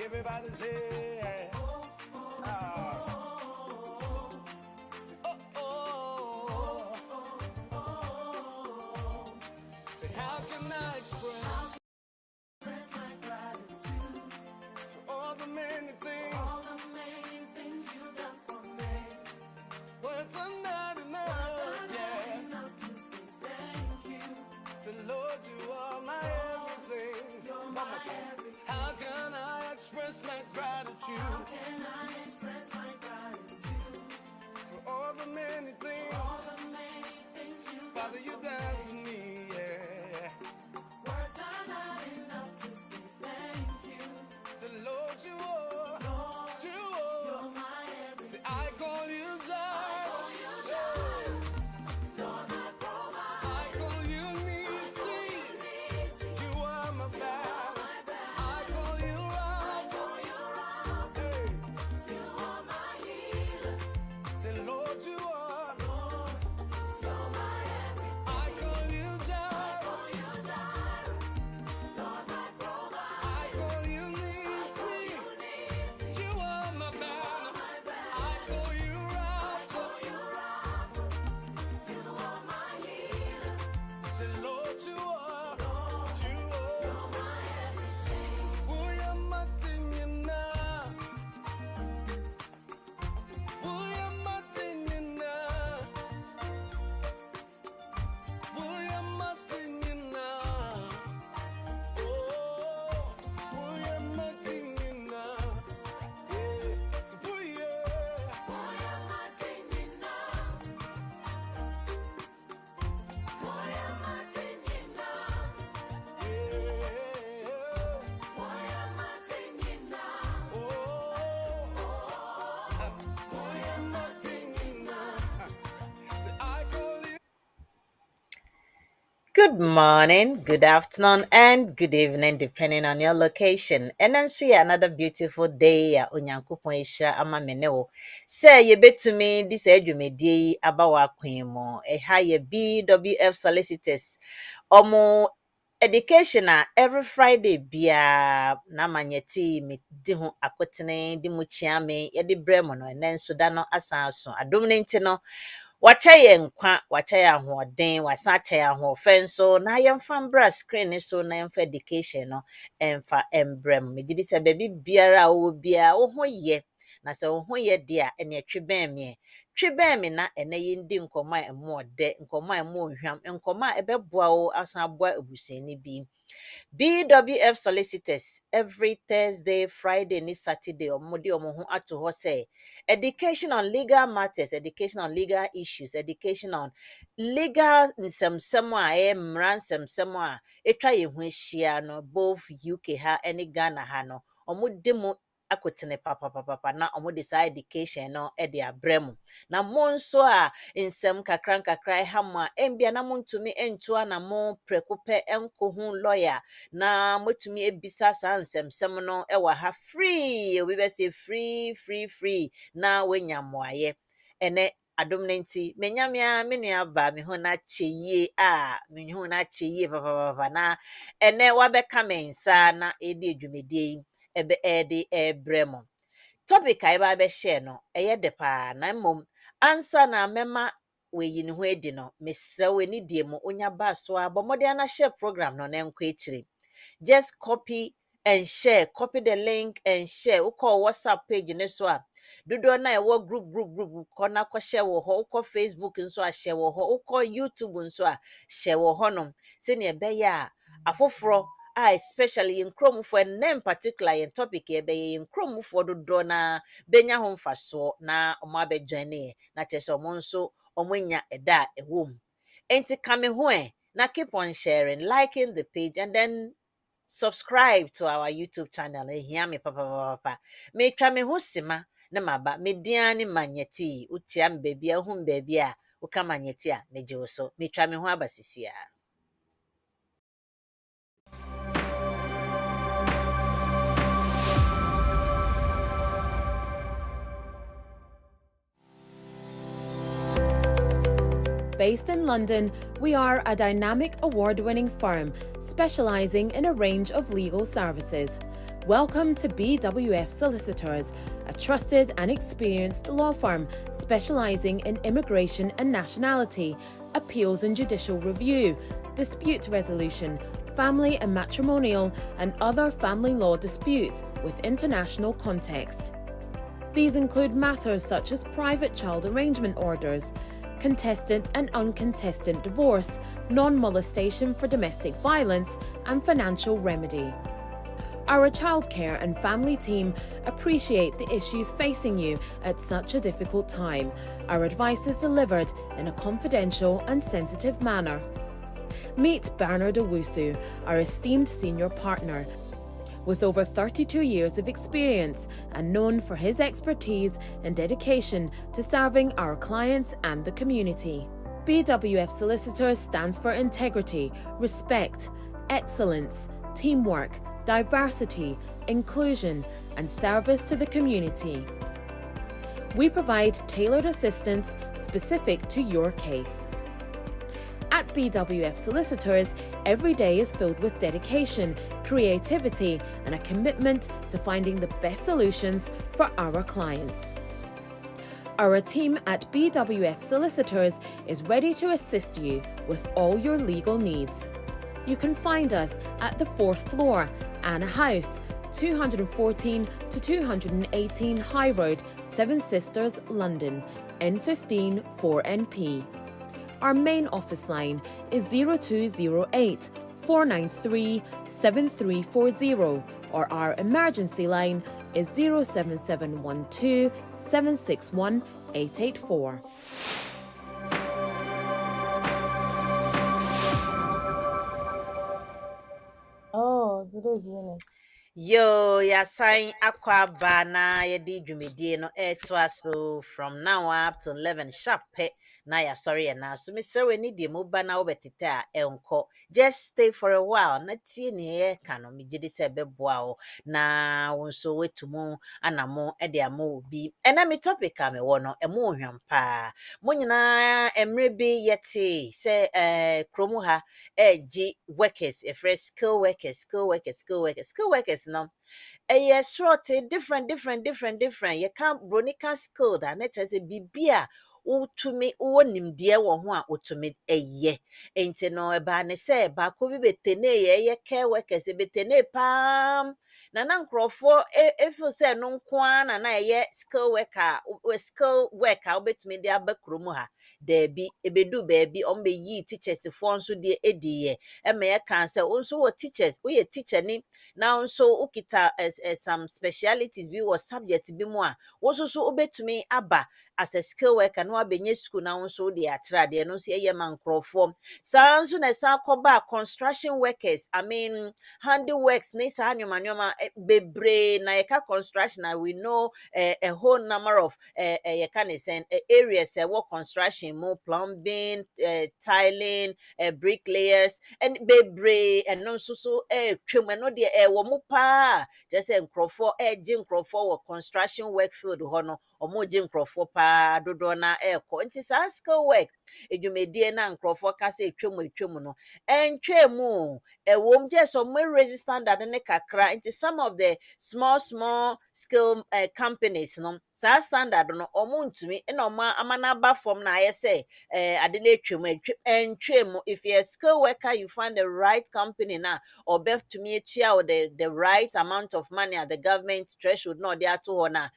Everybody say, say, how can I express my gratitude for all the many things you've done for me? Words are not enough, to say thank you. Say, Lord, you are my everything. You're my everything. How can I express my gratitude? How can I express my gratitude for all the many things Father, you done for me, yeah. Words are not enough to say thank you. So Lord, you are, you're my everything. Say, I call you Zion. Lord, my provider. I call you Eunice. You are my battle. I call you Rapha. Hey. You are my healer. Say, Lord, you are. You're my everything. I call you Jireh. Lord, my provider. I call you Eunice. You are my battle. I call you Rapha. You are my healer. Say, Lord, you are. You're my everything. Who am I thinking now? Who am I thinking now? Who am I thinking now? Oh, who am I thinking now? Yeah, so who am I thinking now? Who am I thinking now? Yeah, who am I thinking now? Oh, who am I thinking now? Say, I call you. Good morning, good afternoon, and good evening, depending on your location. And then see another beautiful day. Onyankopon ishra ama me ne wo. Say ye bet to me this edwumedi abawa kwen mo. Eha ye BWF Solicitors. Omo education every Friday bia na manyeti me di ho akotene di mu chiame ye di bremo no enen so da no asan so. Adom ne nti no wakyɛ nkwa, wakyɛ ahoɔden, wasan akyɛ ahoɔfɛ nso na yɛmfa mbra screen ne so na yɛmfa education no ɛmfa mbrɛm. Megye di sɛ baabi biara a wowɔ biara wo ho yɛ. Na sɛ wo ho yɛ deɛ a ɛnea twe bɛn me. Twe bɛn me na ɛnɛ yɛndi nkɔmmɔ a ɛmo ɔdɛ, nkɔmmɔ a ɛmo ohwam, nkɔmmɔ a ɛbɛboa wo asan aboa abusuani bi. BWF Solicitors every Thursday, Friday, and Saturday, or Modi or Mohu ato ho say education on legal matters, education on legal issues, education on legal some ransom somewhere. Try you no both UK ha any Ghana ha no. Demo akotene papa na decide education no e de abremu. Na mo nso a nsem kakra ha mo a embia na mo ntumi entua na mo prekope enko hu lawyer na motumi ebisa saa nsɛmsɛm no ɛwɔ ha free we be say free na wenya mmoaye ɛnɛ adom ne nti menyamea me nua ba me ho na kyeyie me ho na kyeyie papa na ɛnɛ wabɛka me nsa na edi adwumadie ebe ɛde ɛbrɛmo topic a ɛba bɛhyɛ no ɛyɛ de paa na mmom ansa na mema weyi ne ho edi no mesrɛ we ni die mo onya ba so a bɔmmɔden na share program no na nkɔ akyire. Just copy and share. Copy the link and share. We call WhatsApp page in this one. Do na ewo group. Kona ko share wo ho. Uko Facebook nso a share wo ho. Uko YouTube nso a share wo ho no. Se ne be ya afoforo especially in kromufo and name particular in topic e be in kromufo do na benya ho mfaso na omo abedwane na chese omo nso omo nya eda ewom. Enti kame ho na keep on sharing, liking the page and then subscribe to our YouTube channel. Hear me papa. Me twa me ho sima na maba me dia ne manyeti. Utia me baby ahum baby a uka manyeti a meje wo so. Me twa me ho abasisia. Based in London, we are a dynamic award-winning firm specializing in a range of legal services. Welcome to BWF Solicitors, a trusted and experienced law firm specialising in immigration and nationality, appeals and judicial review, dispute resolution, family and matrimonial, and other family law disputes with international context. These include matters such as private child arrangement orders, contested and uncontested divorce, non-molestation for domestic violence, and financial remedy. Our childcare and family team appreciate the issues facing you at such a difficult time. Our advice is delivered in a confidential and sensitive manner. Meet Bernard Owusu, our esteemed senior partner. With over 32 years of experience and known for his expertise and dedication to serving our clients and the community. BWF Solicitors stands for integrity, respect, excellence, teamwork, diversity, inclusion, and service to the community. We provide tailored assistance specific to your case. At BWF Solicitors, every day is filled with dedication, creativity, and a commitment to finding the best solutions for our clients. Our team at BWF Solicitors is ready to assist you with all your legal needs. You can find us at the 4th floor, Anna House, 214 to 218 High Road, Seven Sisters, London, N15 4NP. Our main office line is 0208 493 7340, or our emergency line is 07712 761 884. Oh, today's Eunice. Yo, yasan akwa bana yedi dwumedie no so from now up to 11 sharp na ya sorry na so Mr. we need mu ba na obetete a enko. Just stay for a while na tie ne ye ka no megidi se beboa o na wonso wetumu anamo de amo obi. Ena me topic a me wo no emo hwam pa. Mo nyina emre bi yete se kromu ha G workers, a fresh skill workers no. Short, different. You can't bronica skilled and it as a bibia. To me, nimdeɛ wɔ ho a wotumi ɛyɛ enti no ɛba ne sɛ baako bi betene yɛ care workers betene pam na nkrɔfoɔ efo sɛ no nko na ɛyɛ skill worker wobetumi de aba kurom ha daabi ebedu baabi ɔmbeyi teachers foɔ nso de edi yɛ ɛma yɛka sɛ wo nso wɔ teachers woyɛ teacher ni na nso ukita some specialities bi wɔ subject bi mu a wo nso so wobetumi aba as a skill worker no abenye school na nso de akyerɛ de no so ɛyɛ man nkrɔfoɔ saa nso na sa akɔba construction workers handiworks ne saa nneɛma bebree na yɛka construction na we know a whole number of yɛka ne sɛn areas ɛwɔ construction mu plumbing tiling bricklayers and bebree ɛno nso so twam ɛno deɛ ɛwɔ mu paa kyerɛ sɛ nkrɔfoɔ gye nkrɔfoɔ wɔ construction work field hɔ no ɔmo gye nkrɔfoɔ paa dodoɔ na ɛkɔ nti saa skill work edwumadie na nkrɔfoɔ ka sɛ etwam no ɛntwam ɛwɔm gye so mo raise standard ne kakra nti some of the small skill companies no saa standard no ɔmo ntumi na ɔmo amanaba form na ayɛ sɛ ade na etwam if you're a skill worker you find the right company na ɔbɛtumi atua the right amount of money at the government threshold na ɔde ato hɔ na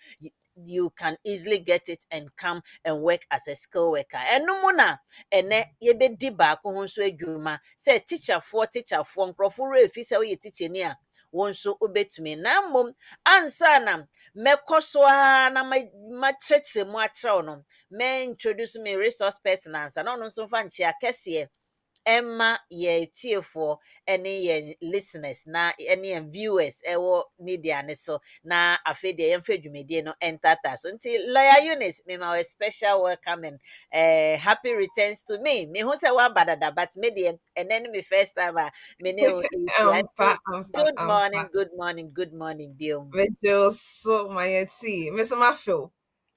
you can easily get it and come and work as a skill worker. Eno na ene yebedi baako ho nso adwuma say teacherfoɔ nkrɔfo refi sɛ woyɛ teacher ni a wonso obetumi na mmom ansa na mekɔ so a na ma kyerɛkyerɛ mu akyerɛw no me introduce me resource person ansa na ɔno nso fa nkyia kɛseɛ Emma ye tiefo any ye listeners na any viewers ewo media ne so na afede ye mfedwumedie no entata so nti lawyer Eunice me my special welcome and happy returns to me hu se wa badada but me de enen me first time me ne good morning Bill Video so my tea. Miss Mafio.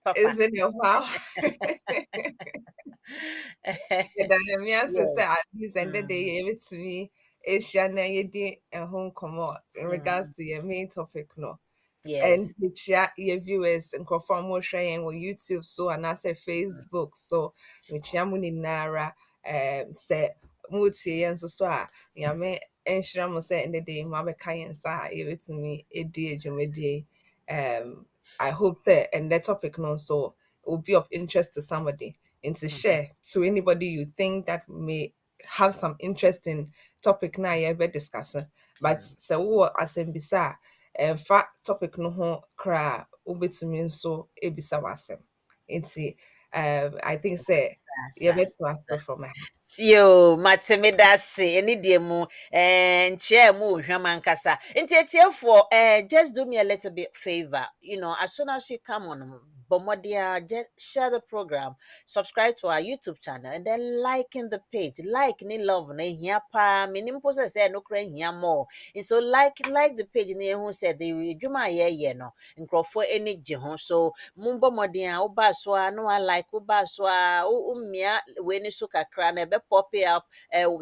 Papa It's been a while. Me yes. say at least end the day give it to me. Asia na yedi home come in regards Mm. to your main topic no. And Yes. mekyia your viewers nkurɔfoɔ a wɔrehwɛ yɛn wɔ YouTube so anaasɛ Facebook so mekyia mo nyinara sɛ motie yɛn nso so a nyame nhyira mo sɛ ɛnnɛ da yi moabɛka yɛn nsa a yɛbɛtumi ɛdi dwumadie I hope sɛ ɛnnɛ topic no nso will be of interest to somebody and to Mhm. share to anybody you think that may have some interest in topic na yɛbɛ discuss but sɛ wowɔ asɛmbisa a ɛmfa topic no ho koraa wobɛtumi nso ebisa w'asɛm nti I think sɛ Sa yɛbɛtoa so from ha. Sio matemeda se eni die mu nkyia mu ohwam ankasa nti etiefoɔ just do me a little bit favor, as soon as you come on Bomodia, just share the program, subscribe to our YouTube channel, and then like in the page. Like ni love na hia pa menim say no kra hia more. And so like the page ni who said the dwuma ye no nkrofo eni gye ho. So mumbo modern a woba so a no like woba so a ummia we ni so kakra na be pop up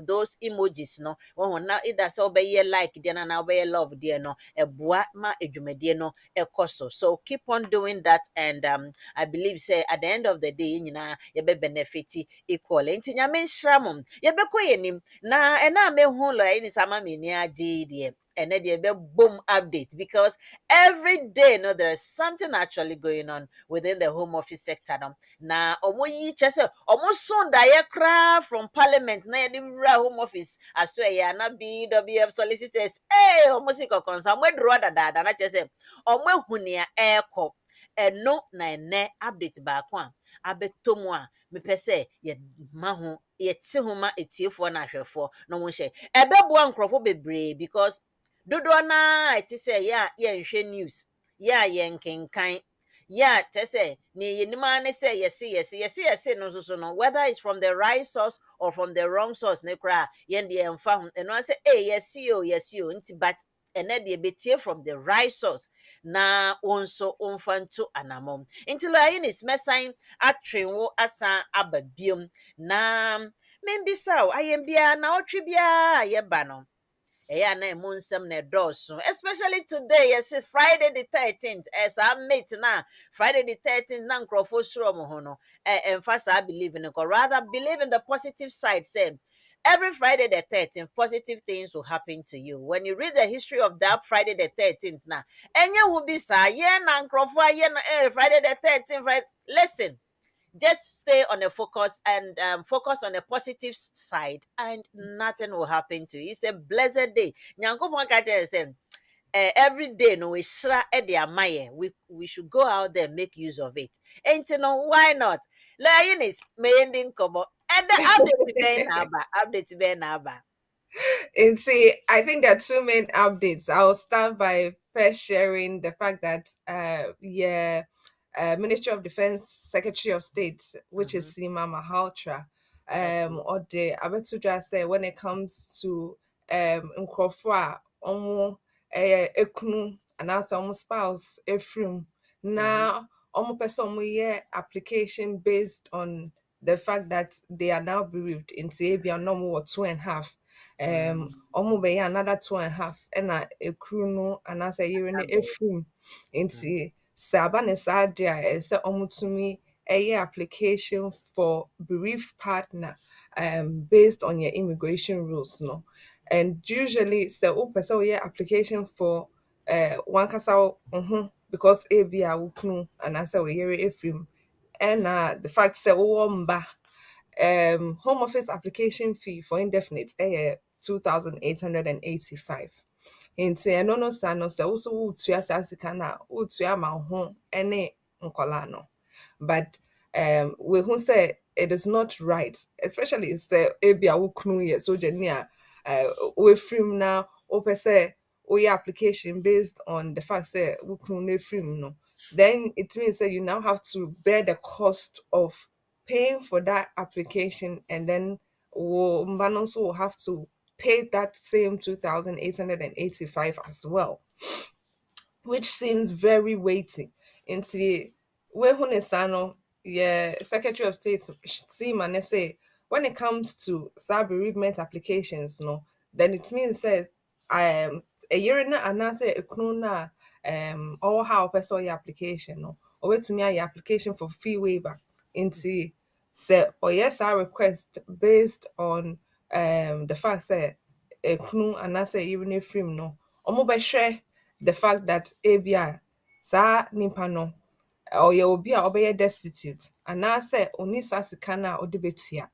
those emojis no wo na either say obeye like de na obeye love de no eboa ma edwumadie no ekoso. So keep on doing that, and I believe say at the end of the day nyina ye be benefit equally. Nti nyame nhira mom ye be koyenim na ena me hu lo ni sama me ni age de and then they boom update because every day there is something actually going on within the home office sector na omo yi chese omo son da ye kra from parliament na ye di home office aso ye na BWF solicitors omo si kokonsa omo dro dada na chese omo ehunia eko eno na ene update ba ko a abetomu a mepɛ sɛ yɛ ma ho yɛte ho ma etiefoɔ na ahwɛfoɔ na wɔn hyɛ ɛbɛboa nkurɔfoɔ bebree because dodoɔ naa ɛte sɛ yɛ a yɛnhwɛ news yɛ a yɛnkenkan yɛ a kyerɛ sɛ ne yɛnim ara ne sɛ yɛse no nso so no whether it's from the right source or from the wrong source ne koraa yɛn deɛ yɛmfa ho ɛno ara sɛ yɛse o nti but ɛnɛ deɛ betie from the right source na wɔn nso wɔmfa nto anammɔn nti lɔya Eunice mɛsan atwe wo asan aba biom na membisa wo ayɛn biara na ɔtwe biara a yɛba no ɛyɛ na ɛmu nsɛm na ɛdɔɔso especially today yɛse Friday the 13th saa mate na Friday the 13th na nkurɔfoɔ suro mo ho no ɛmfa saa believe no kɔ rather believe in the positive side say every Friday the 13th positive things will happen to you. When you read the history of that Friday the 13th na ɛnyɛ hu bi saa yɛn na nkurɔfoɔ ayɛ no Friday the 13th Friday. Listen, just stay on a focus and focus on the positive side and nothing will happen to you. It's a blessed day. Nyankopɔn ka kyerɛ sɛ, every day no we shra de amaye we should go out there and make use of it. Ain't you know why not? La Eunice may ending come and the update be na aba. And see, I think there are two main updates. I'll start by first sharing the fact that, Ministry of Defense Secretary of State, which is Mhm. Sima Mahaltra, Okay. or the Abetuja say when it comes to Nkrofwa, Omo, Ekunu, and also Omo spouse, Efrum. Mhm. Now, Omo person application based on the fact that they are now bereaved in Sabia no more 2.5 ɔmo bɛyɛ another 2.5 ɛna ekuru no anaasɛ yere no efum nti sɛ aba ne saa de a ɛsɛ ɔmo tumi ɛyɛ application for bereaved partner based on your immigration rules no and usually sɛ wopɛ sɛ woyɛ application for wankasa wo ho because ebi a wo kunu anaasɛ wo yere efim ɛna the fact sɛ wowɔ mba home office application fee for indefinite 2,885 nti ɛno no sa no sɛ wo so wotua saa sika no a wotua ma wo ho ne nkɔlaa no but we who say it is not right especially sɛ ebi a wo kunu yɛ sogyani a woefirim na wopɛ sɛ woyɛ application based on the fact sɛ wo kunu no efirim no then it means that you now have to bear the cost of paying for that application and then Mbanon will have to pay that same 2,885 as well, which seems very weighty. Into when Hunesano, yeah, Secretary of State, see man say when it comes to bereavement applications, no, then it means says a year na anase ekunu na all how person your application no or to me your application for fee waiver into say or yes I request based on the fact that ekunu anase even frame no omo be share the fact that ABI sa nimpa no or you will be a destitute and I say oni sa sika na ode betua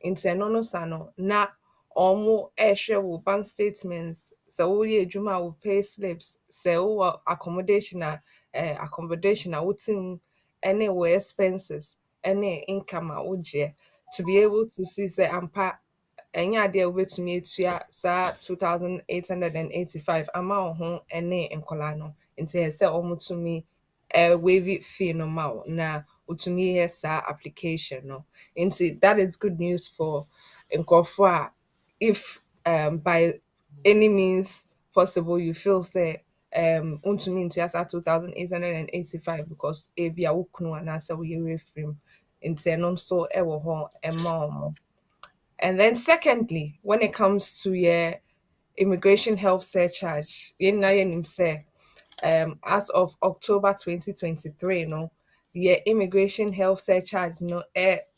nti ɛno no sa no na ɔmo ɛhwɛ wo bank statements sɛ woyɛ adwuma a wo pay slips sɛ wowɔ accommodation a wote mu ɛne wo expenses ɛne income a wogyeɛ to be able to see sɛ ampa ɛnyɛ adeɛ a wobɛtumi atua saa 2,885 ama wo ho ɛne nkɔlaa no nti ɛsɛ sɛ ɔmo tumi waive fee no ma wo na wotumi yɛ saa application no nti that is good news for nkurɔfoɔ a if by any means possible you feel say wontumi ntua saa 2,885 because ebi a wo kunu anaasɛ wo yere afiri mu nti ɛno nso ɛwɔ hɔ ɛma ɔmo. And then secondly, when it comes to your immigration health surcharge, yɛn nyinaa yɛnim sɛ as of October 2023, no, your immigration health surcharge no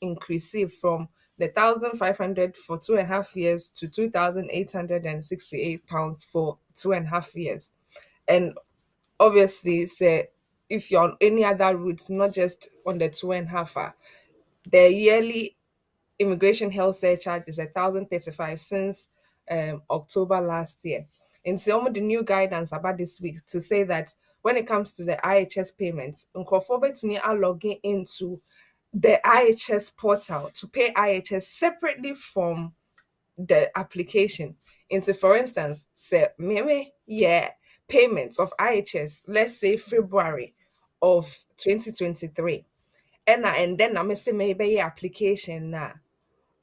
increased from the 1,500 for 2.5 years to £2,868 for 2.5 years. And obviously, say if you're on any other routes, not just on the 2.5, the yearly immigration health surcharge is 1,035 since October last year. And some of the new guidance about this week to say that when it comes to the IHS payments, Nkrofobetuni are logging into the IHS portal to pay IHS separately from the application. Into for instance, say maybe yeah, payments of IHS, let's say February of 2023. And then I'm say maybe application now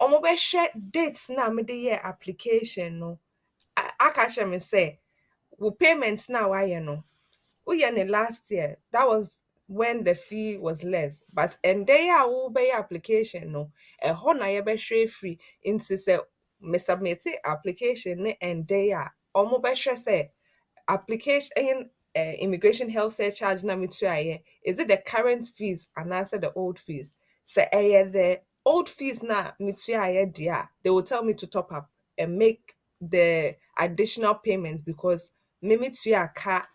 ɔmo bɛhwɛ dates na mede yɛ application no aka kyerɛ me sɛ wo payment na wayɛ no woyɛ ne last year that was when the fee was less but ɛndɛ yi a wobɛyɛ application no ɛhɔ na yɛbɛhwɛ afiri nti sɛ me submit application ne ɛndɛ yi a ɔmo bɛhwɛ sɛ application immigration health surcharge na metuaeɛ is it the current fees anaasɛ the old fees sɛ ɛyɛ the old fees na metuaeɛ deɛ a they will tell me to top up and make the additional payments because me metua ka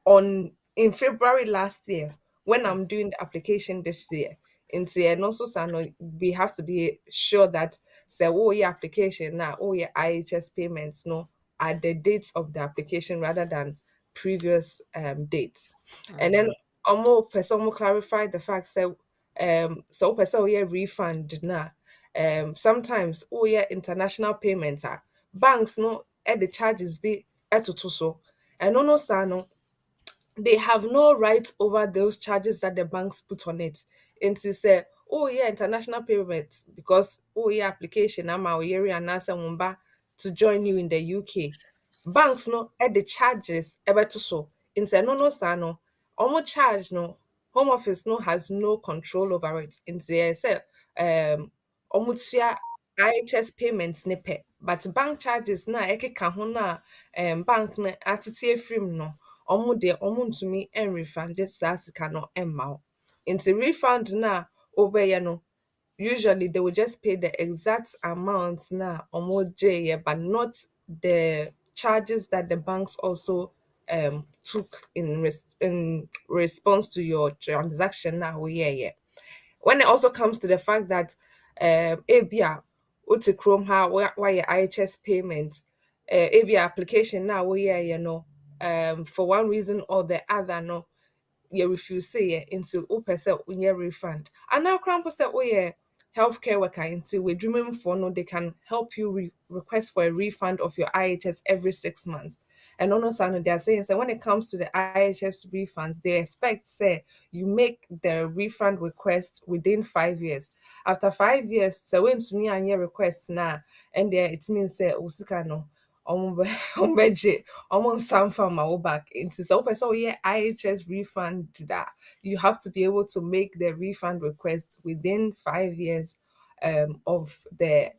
on in February last year when I'm doing the application this year. And also we have to be sure that say oh your application now oh your IHS payments no at the dates of the application rather than previous dates. And then more person will clarify the fact so so person yeah refund na sometimes oh yeah international payments are banks no at the charges be at to so and no no they have no right over those charges that the banks put on it. And to say, oh yeah, international payments because oh yeah, application I'm our area and answer mumba to join you in the UK. Banks no at the charges ever to so. In say no sano, almost charge no home office no has no control over it. In say almost IHS payments ne pɛ but bank charges na ɛkeka ho na bank na atete afiri mu no ɔmo deɛ ɔmo ntumi refund saa sika no ɛmma wo nti refund na wobɛyɛ no usually they will just pay the exact amount na ɔmo gyeeɛ but not the charges that the banks also took in response to your transaction na woyɛɛyɛ when it also comes to the fact that ABA uti Chrome ha why IHS payment ABA application now we you know for one reason or the other no you refuse say into person when you refund and now cramp say oh yeah healthcare worker into we dreaming for no they can help you request for a refund of your IHS every 6 months and also they are saying so when it comes to the IHS refunds they expect say you make the refund request within 5 years after 5 years so when to me and your request now and there it means say usika no ombeje almost sound from my back into so so yeah IHS refund that you have to be able to make the refund request within 5 years of the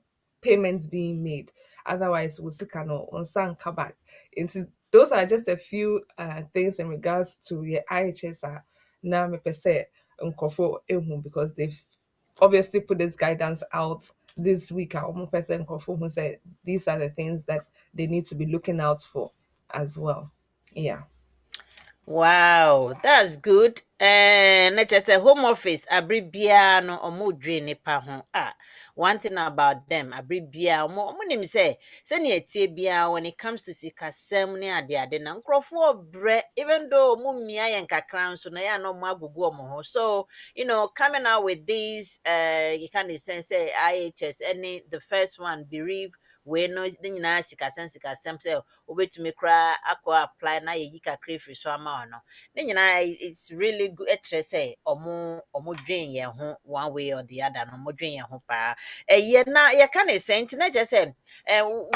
payments being made otherwise we sika no unsan back. Into those are just a few things in regards to your IHS now me per se nkofo ehu because they've obviously put this guidance out this week. Almost person nkofo who said these are the things that they need to be looking out for as well. Yeah. Wow, that's good. And just a home office, abribia no omo dwe nipa ho. One thing about them, abribia omo nim say ne etie bia when it comes to sikasem ne ade na nkrofo bre even though omo mia yen kakran so na ya no mo agugu omo ho. So, coming out with these you can say IHS any the first one bereave we no the nyina sikasem say obetumi kra akọ apply na ye kakra free so ama no ne nyina it's really good etre say omo dwen ye ho one way or the other no omo dwen ye ho pa ye na ye ka ne say nti na je say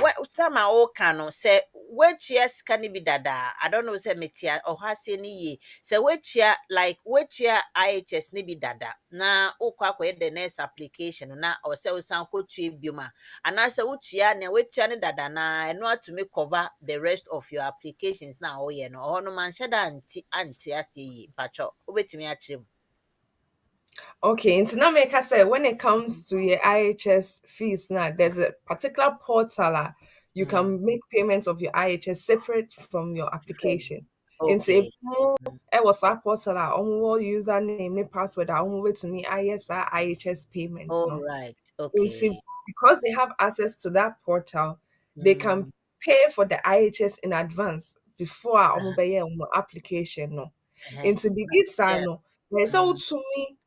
what time o ka no say wetua can be dada I don't know say metia o ha se ni ye say wetua like wetua IHS ni bi dada na ukwa the next application na o say o san ko tue bioma anase wotua ne wetua ne dada na eno atumi cover the rest of your applications na oh no oh no man shada anti ase yi pacho obetumi akire mu. Okay, into now make I say when it comes to your IHS fees now, there's a particular portal you can make payments of your IHS separate from your application. Into a Okay. more it was a portal on username ne password on way to me IHS payments All no. right. Into Okay. because they have access to that portal, they can Mm. pay for the IHS in advance before Uh-huh. application no. Uh-huh. Into the visa Yeah. no. There's all Mm. to me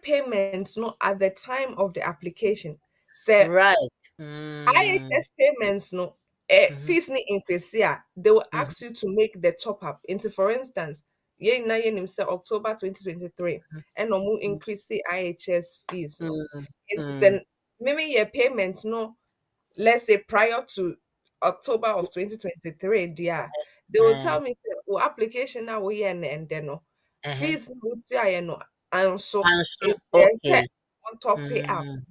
payment no at the time of the application. So Right. Mm. IHS payments no Mm-hmm. fees ni increase here. They will Mm-hmm. ask you to make the top up. Into for instance, ye na ye nim say October 2023 and no more increase the IHS fees no. Mm. Into Mm. then maybe your payments no let's say prior to October of 2023, dear, they will Uh, tell me, oh, application now we and then no uh-huh. fees no and so And so, if there's a okay. on top pay up. Mm.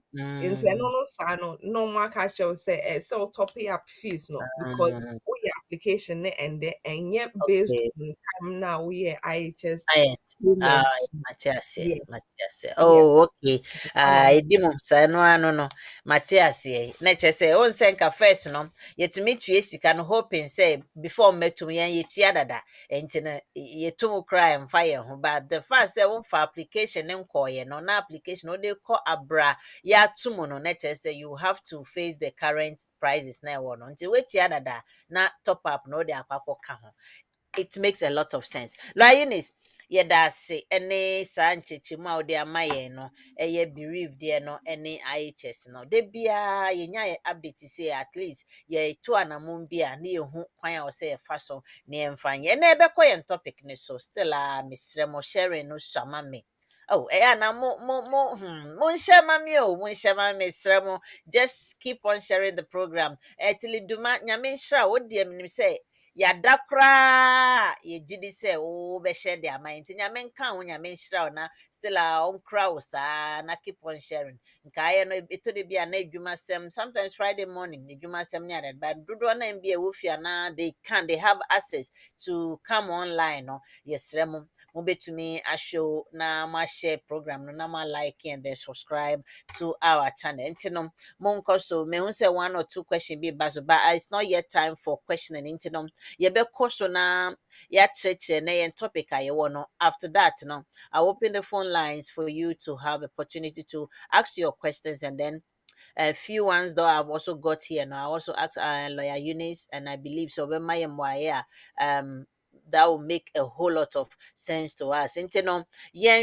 In no Mm. no sano no more cash will say so top pay up fees no because Mm. we application and yet based Okay. on time now we IHS Yes. payments. Matiase, Yeah, Matiase. yeah. Oh, okay. Hello. Edi mo sa no ano no. Matiase. Na che say on senka first no. Yetumi tue sika no hoping say before metum yan yetua dada. Enti no yetum cry and fire ho but the first say one for application nko ye no na application no dey call abra ya tumo no na che say you have to face the current prices na e wo no. Nti wetua dada na top up no dey akwakọ ka ho. It makes a lot of sense. Eunice, yɛda ase ne saa nkyɛkyɛmu a wode ama yɛn no ɛyɛ bereaved deɛ no ne IHS no da biara yɛnya yɛ update say at least yɛto anammɔn bi a ne yɛhu kwan a ɔsɛ yɛfa so ne yɛmfa nyɛ na ɛbɛkɔ yɛn topic no so still a mesrɛ mo sharing no sama me. Oh, na monhyɛ ma me o, monhyɛ ma me mesrɛ mo. Just keep on sharing the program. Tiliduma, nyame nhyira wo deɛ menim sɛ yada koraa yɛgye di sɛ wobɛhyɛ de ama yɛn nti nyame nka wo nyame nhyira wo na still a ɔnkora wo saa na keep on sharing nkaeɛ no ɛtɔ de bi a na adwumasɛm sometimes Friday morning adwumasɛm ne adade but dodoɔ na bi a ɛwɔ fie anaa they have access to come online no yɛsrɛ mo mobɛtumi ahwɛ o na moahyɛ program no na moalike and then subscribe to our channel nti no monkɔ so mehu sɛ one or two question bi ba so but it's not yet time for questioning nti no yɛbɛkɔ so na yɛakyerɛkyerɛ na yɛn topic a yɛwɔ no after that no I'll open the phone lines for you to have opportunity to ask your questions and then a few ones though I've also got here now. I also asked lawyer Eunice and I believe so when my that will make a whole lot of sense to us. Nti no,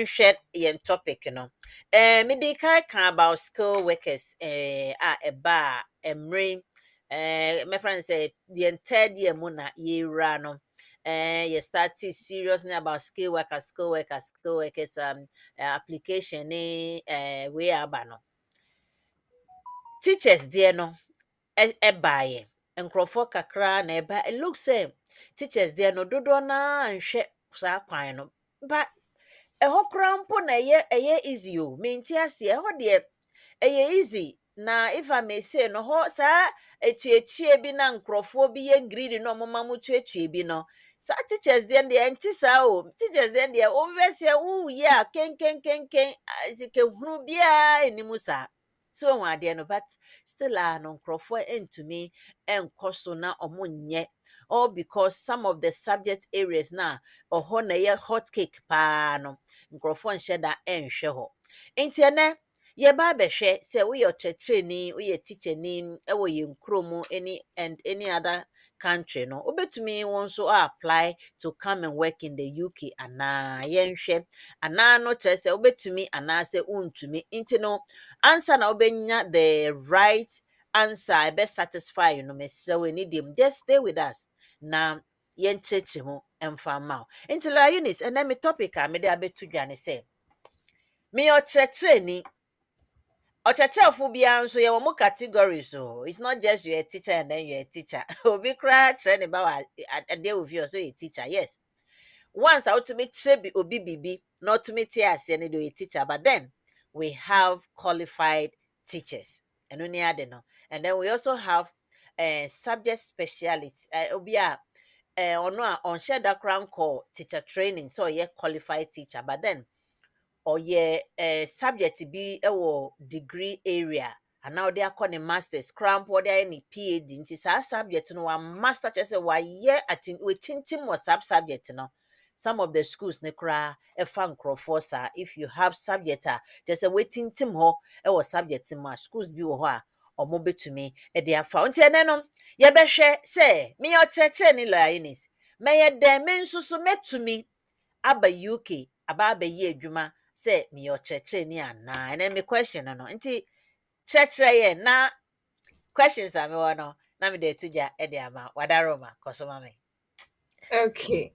share yen topic no. Me dey about skill workers eba emre my friend say the third year mu na yɛwura no you started seriously about skill workers application ni we aba no teachers deɛ no ɛbaeɛ nkurɔfoɔ kakra na ɛba it looks sɛ teachers deɛ no dodoɔ naa nhwɛ saa kwan no but ɛhɔ koraa mpo na ɛyɛ easy o menti aseɛ ɛhɔ deɛ ɛyɛ easy na if I may say no ho saa etuatua bi na nkrofo bi ye greedy no mama mu tuatua bi no saa teachers den de enti saa o teachers den de o be se wo ye a ken sike hunu bia enimu saa so wa de no but still no nkrofo entumi enkoso na omonye all because some of the subject areas na oho na ye hot cake pa no nkrofo nhye da enhwe ho enti ene yɛba abɛhwɛ sɛ woyɛ ɔkyerɛkyerɛni woyɛ teacherni ɛwɔ yɛn kurom any other country no wobɛtumi wo nso apply to come and work in the UK anaa yɛnhwɛ anaa no kyerɛ sɛ wobɛtumi anaasɛ wontumi nti no ansa na wobɛnya the right answer ɛbɛ satisfy no mesrɛ wo ani deɛ just stay with us na yɛnkyerɛkyerɛ mu ɛmfa ma wo nti la Eunice ɛnɛ me topic a mede abɛto dwa ne sɛ meyɛ ɔkyerɛkyerɛni ɔkyerɛkyerɛfo biara nso yɛwɔ mo categories o it's not just you're a teacher and then you're a teacher obi koraa kyerɛ ne ba wɔ adeɛ wɔ fie ɔsɛ yɛ teacher yes once a wotumi kyerɛ bi obi biribi na ɔtumi te aseɛ no de ɔyɛ teacher but then we have qualified teachers ɛno ne ade no and then we also have subject speciality obi a ɔno a ɔnhyɛ da koraa nkɔ teacher training sɛ ɔyɛ qualified teacher but then ɔyɛ subject bi ɛwɔ degree area anaa ɔde akɔ ne masters koraa mpo ɔde ayɛ ne PhD nti saa subject no wa master kyerɛ sɛ wayɛ watintim wɔ saa subject no some of the schools ne koraa ɛfa nkurɔfoɔ saa if you have subject a kyerɛ sɛ watintim hɔ ɛwɔ subject mu a schools bi wɔ hɔ a ɔmo bɛtumi ɛde afa nti ɛnɛ no yɛbɛhwɛ sɛ meyɛ ɔkyerɛkyerɛni Lawyer Eunice mɛyɛ dɛn me nso so mɛtumi aba UK aba abɛyɛ adwuma sɛ meyɛ ɔkyerɛkyerɛni anaa ɛnɛ me question no nti kyerɛkyerɛ yɛ na questions a mewɔ no na mede ato dwa de ama wadaroma kɔ so ma me. Okay.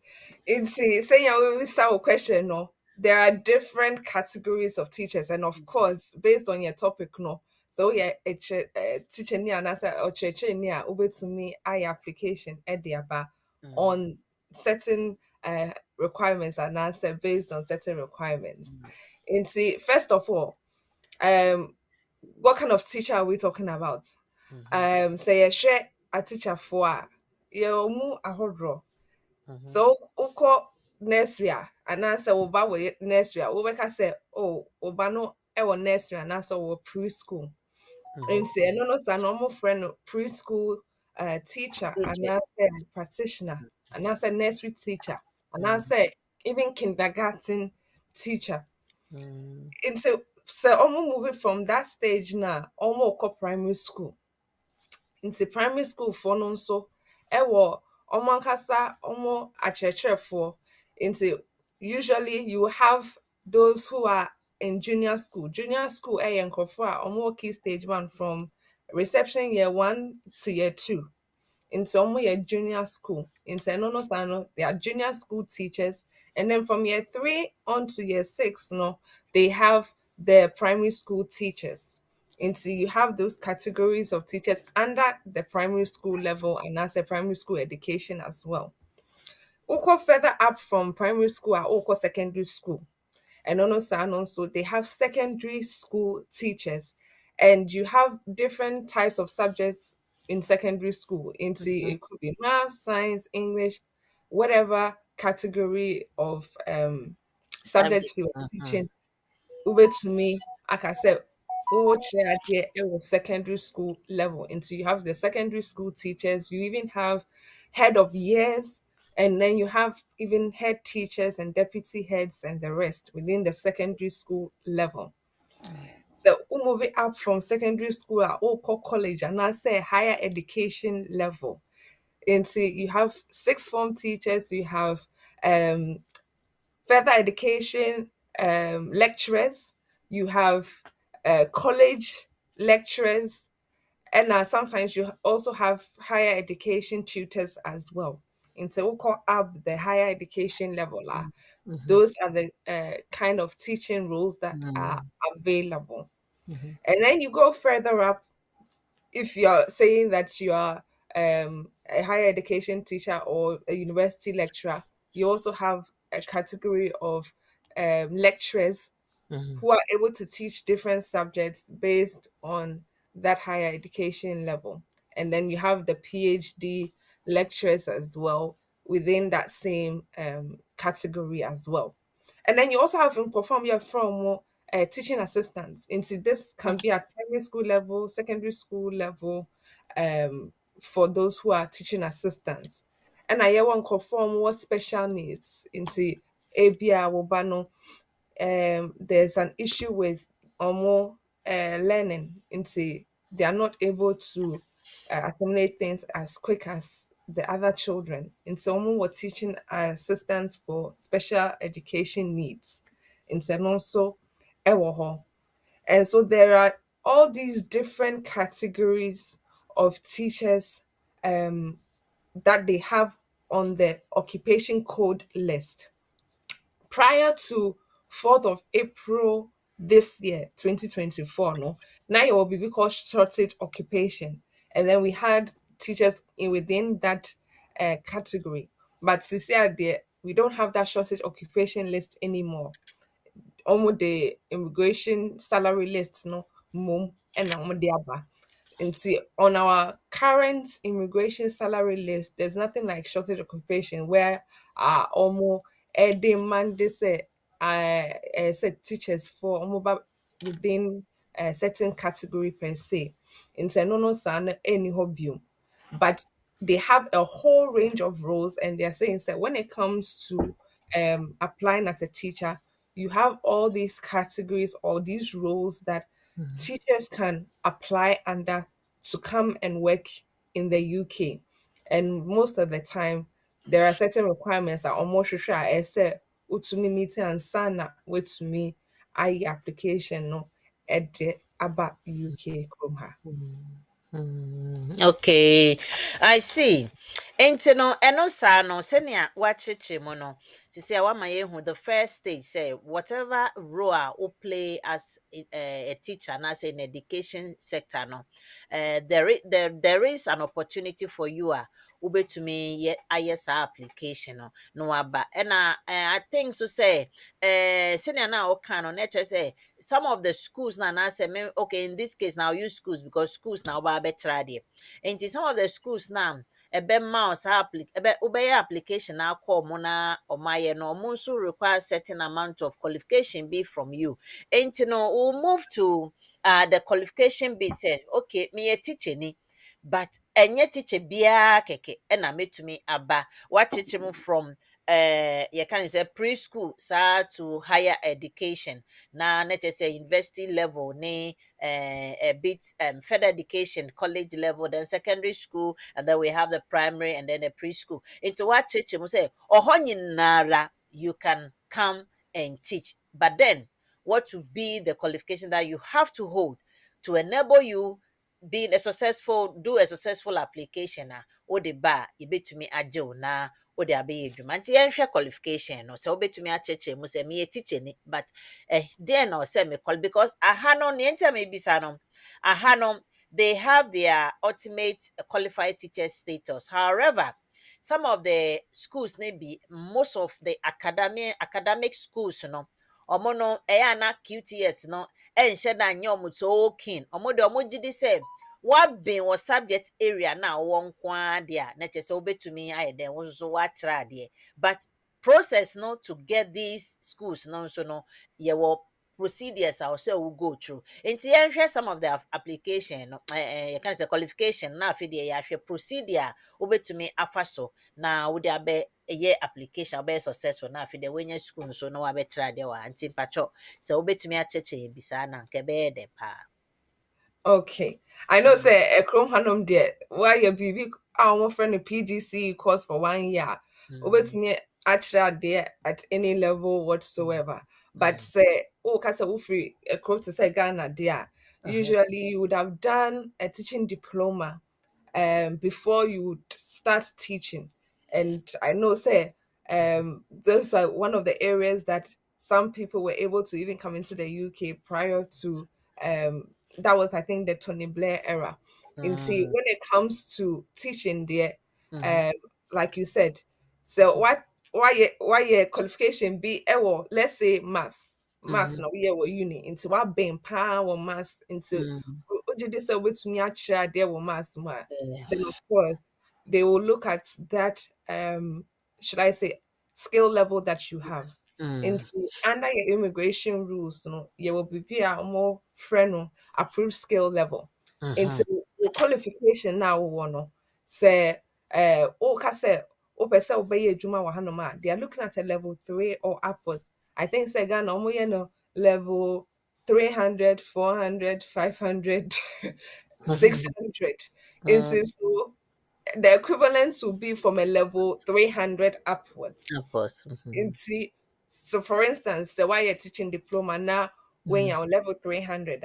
Saying we start with question, no. There are different categories of teachers, and of course, based on your topic, no. So yeah, a teacher near and or church near over to me, I application ediaba on certain requirements and answer based on certain requirements. And see, first of all, what kind of teacher are we talking about? Say a share a teacher for you mu ahodro. So wokɔ nursery a anaasɛ wo ba wɔ nursery a wobɛka sɛ wo ba no wɔ nursery anaasɛ wɔwɔ preschool nti ɛno no saa no ɔmofrɛ no preschool teacher anaasɛ practitioner anaasɛ nursery teacher anaasɛ even kindergarten teacher nti sɛ ɔmo move from that stage na ɔmo kɔ primary school nti primary school foɔ no nso ɛwɔ ɔmo ankasa ɔmo akyerɛkyerɛfoɔ nti usually you have those who are in junior school ɛyɛ nkorɔfoɔ a ɔmo wɔ key stage 1 from reception year 1 to year 2 nti ɔmo yɛ junior school nti ɛno no saa no they are junior school teachers and then from year 3 on to year 6 no they have the primary school teachers until you have those categories of teachers under the primary school level and as a primary school education as well. Oko further up from primary school or oko secondary school. And also they have secondary school teachers and you have different types of subjects in secondary school. Into it could be math, science, English, whatever category of subjects you are teaching. To me, like I said, it was secondary school level. And so you have the secondary school teachers, you even have head of years, and then you have even head teachers and deputy heads and the rest within the secondary school level. So we move it up from secondary school at college and I say higher education level. And so you have sixth form teachers, you have further education lecturers, you have college lecturers, and sometimes you also have higher education tutors as well. And so we call up the higher education level. Those are the kind of teaching roles that are available. And then you go further up, if you're saying that you are a higher education teacher or a university lecturer, you also have a category of lecturers who are able to teach different subjects based on that higher education level. And then you have the PhD lecturers as well within that same category as well. And then you also have in perform your from teaching assistants. Into this can be at primary school level, secondary school level, for those who are teaching assistants. And I want conform what special needs into ABA Wobano. There's an issue with more learning into they are not able to assimilate things as quick as the other children. And so we're teaching assistants for special education needs. And so also ɛwɔ hɔ. And so there are all these different categories of teachers that they have on the occupation code list prior to 4th of April this year, 2024, no, now it will be called shortage occupation. And then we had teachers in within that category. But this year, we don't have that shortage occupation list anymore. Almost the immigration salary list, no, mum, and aba. And see, on our current immigration salary list, there's nothing like shortage occupation where almost a demand they say set teachers for almost within a certain category per se. In no no san any hobby. But they have a whole range of roles and they're saying that when it comes to applying as a teacher, you have all these categories or these roles that teachers can apply under to come and work in the UK. And most of the time, there are certain requirements that almost sure I say utumi meeting and sana wait to me I application no at the about UK krom ha. Okay, I see. Enti no, eno sa no, senia wacheche mo no. To say wama yehu the first stage say whatever role you play as a teacher and as in education sector no, there is an opportunity for you ubetumi ye ayesa application no aba. And I think so say senior na oka no nature say some of the schools na say okay in this case now use schools because schools now ba betra there. And some of the schools now ebe ma ebe ubeye application na akọ mo na omaye no mo nso require certain amount of qualification be from you. And no we'll move to the qualification be said okay me a teacher ni but enye teacher biya keke na metumi aba wacheche mu from you can say preschool sa to higher education na nature say university level ni a bit further education college level then secondary school and then we have the primary and then the preschool into what church you say nara you can come and teach but then what would be the qualification that you have to hold to enable you being a successful do a successful application o de ba ibetumi agye wo na o de abɛyɛ adwuma nti yɛnhwɛ qualification no sɛ wobɛtumi akyerɛkyerɛ mu sɛ meyɛ teacher ni but deɛ na ɔsɛ me call because aha no neɛ nti a mebisa no aha no they have their ultimate qualified teacher status however some of the schools maybe most of the academic schools no ɔmo no ɛyɛ ana QTS no ɛnhyɛ da nyɛ ɔmo so keen ɔmo de ɔmo gye di sɛ wabɛn wɔ subject area na wɔn nko ara deɛ a na kyerɛ sɛ wobɛtumi ayɛ dɛn wo nso so wakyerɛ adeɛ but process no to get these schools no nso no yɛwɔ procedures a wɔsɛ wo go through nti yɛnhwɛ some of the application no yɛka ne sɛ qualification na afei deɛ yɛahwɛ procedure a wobɛtumi afa so na wode abɛ ɛyɛ application wobɛyɛ successful na afei deɛ woanya school nso na wabɛkyerɛ adeɛ wɔ ha nti mpatwɔ sɛ wobɛtumi akyerɛkyerɛ yɛn bisaa na nka ɛbɛyɛ dɛn paa. Okay. I know say a chrome hanum there why your BB our friend a PGC course for 1 year. Over to me actually there at any level whatsoever. But say oh kasa free a close to say Ghana there. Usually you would have done a teaching diploma before you would start teaching. And I know say those are one of the areas that some people were able to even come into the UK prior to that was I think the Tony Blair era. And see when it comes to teaching there, um, like you said, so why your qualification be let's say maths. Maths now we uni into what being power maths into gye di sɛ wobɛtumi akyerɛ adeɛ wɔ maths mu a, Yeah. then of course they will look at that should I say skill level that you have. Mm. Into under your immigration rules no, you will be a more friend no approved skill level. Mhm. Into your qualification now no say woka sɛ wopɛ sɛ wobɛyɛ adwuma wɔ hanom a, they are looking at a level 3 or upwards. I think sɛ Ghana ɔmoyɛ no level 300, 400, 500, 600. Mm. Into so the equivalent to be from a level 300 upwards. Of course. Mhm. Into so for instance, so why you're teaching diploma now when Mhm. you're on level 300,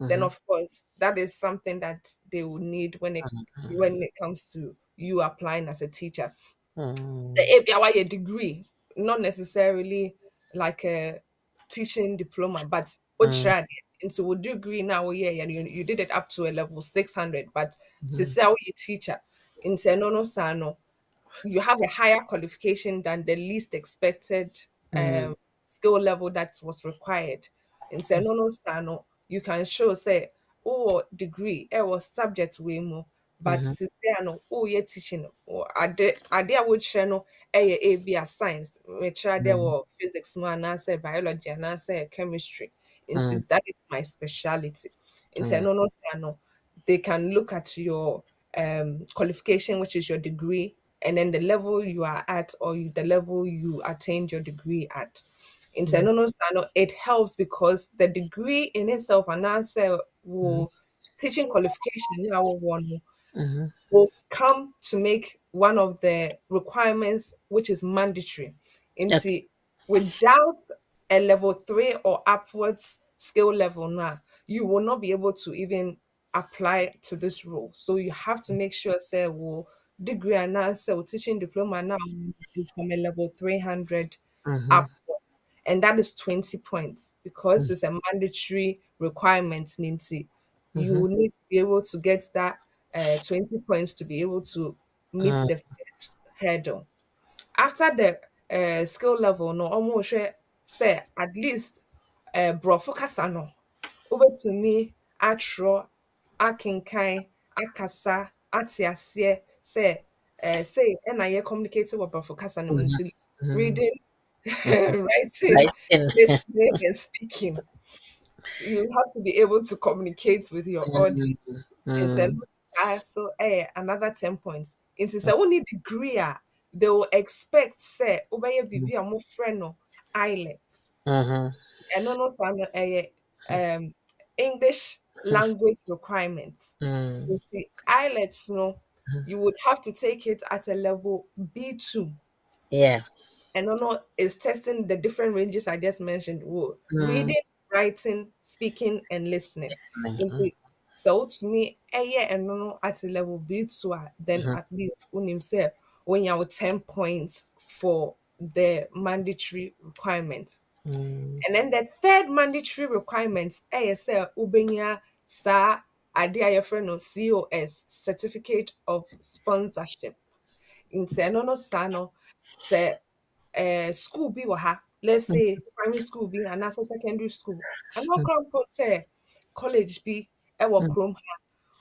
then Mhm. of course that is something that they will need when it comes to you applying as a teacher. So Mm. if you have a degree, not necessarily like a teaching diploma, but what Mm. tried into a degree now, yeah, yeah, you did it up to a level 600, but to Mhm. say you teacher in no sano, you have a higher qualification than the least expected Mm. skill level that was required. In no sano, you can show say oh degree was subject way more, but Mhm. to say no oh yeah teaching or ade a would share no a be a science which are there Mm. were physics man and say biology and I say chemistry. Mm. Into that is my speciality. In Mm. no sano, they can look at your qualification, which is your degree, and then the level you are at or the level you attained your degree at. In Mm. no Sano, it helps because the degree in itself and answer Mhm. will teaching qualification now one Mhm. will come to make one of the requirements which is mandatory Okay. into without a level 3 or upwards skill level now you will not be able to even apply to this role, so you have to make sure say well degree and now say well, teaching diploma now is from a level 300 Mhm. upwards, and that is 20 points because it's a mandatory requirement Ninti. Mhm. You need to be able to get that 20 points to be able to meet Mm. the first hurdle. After the skill level, no, almost say at least brofo kasa no, wobɛtumi atwerɛ, akenkan, akasa, ate aseɛ sɛ say ɛna yɛ communicate wɔ borɔfo kasa no mu Mhm. nti Mhm. reading, writing, Right. In. listening, and speaking. You have to be able to communicate with your audience. Mm. It's a Mm. so another 10 points. It's a only degree they will expect say obey bibi a mo friend no IELTS. Mhm. And no no um English language requirements. Mm. You see, IELTS no, you would have to take it at a level B2. Yeah. And no is testing the different ranges I just mentioned. Mm. Reading, writing, speaking, and listening. Listening. Nti, so to me, and no at a level B2, then Mhm. at least when say when you have 10 points for the mandatory requirement. Mm. And then the third mandatory requirement, say ubenya sa ade a yɛfrɛ no COS, Certificate of Sponsorship. Nti ɛno no saa no sɛ school bi wɔ ha, let's say primary school bi anaasɛ secondary school anaa koraa mpo sɛ college bi wɔ Mm. kurom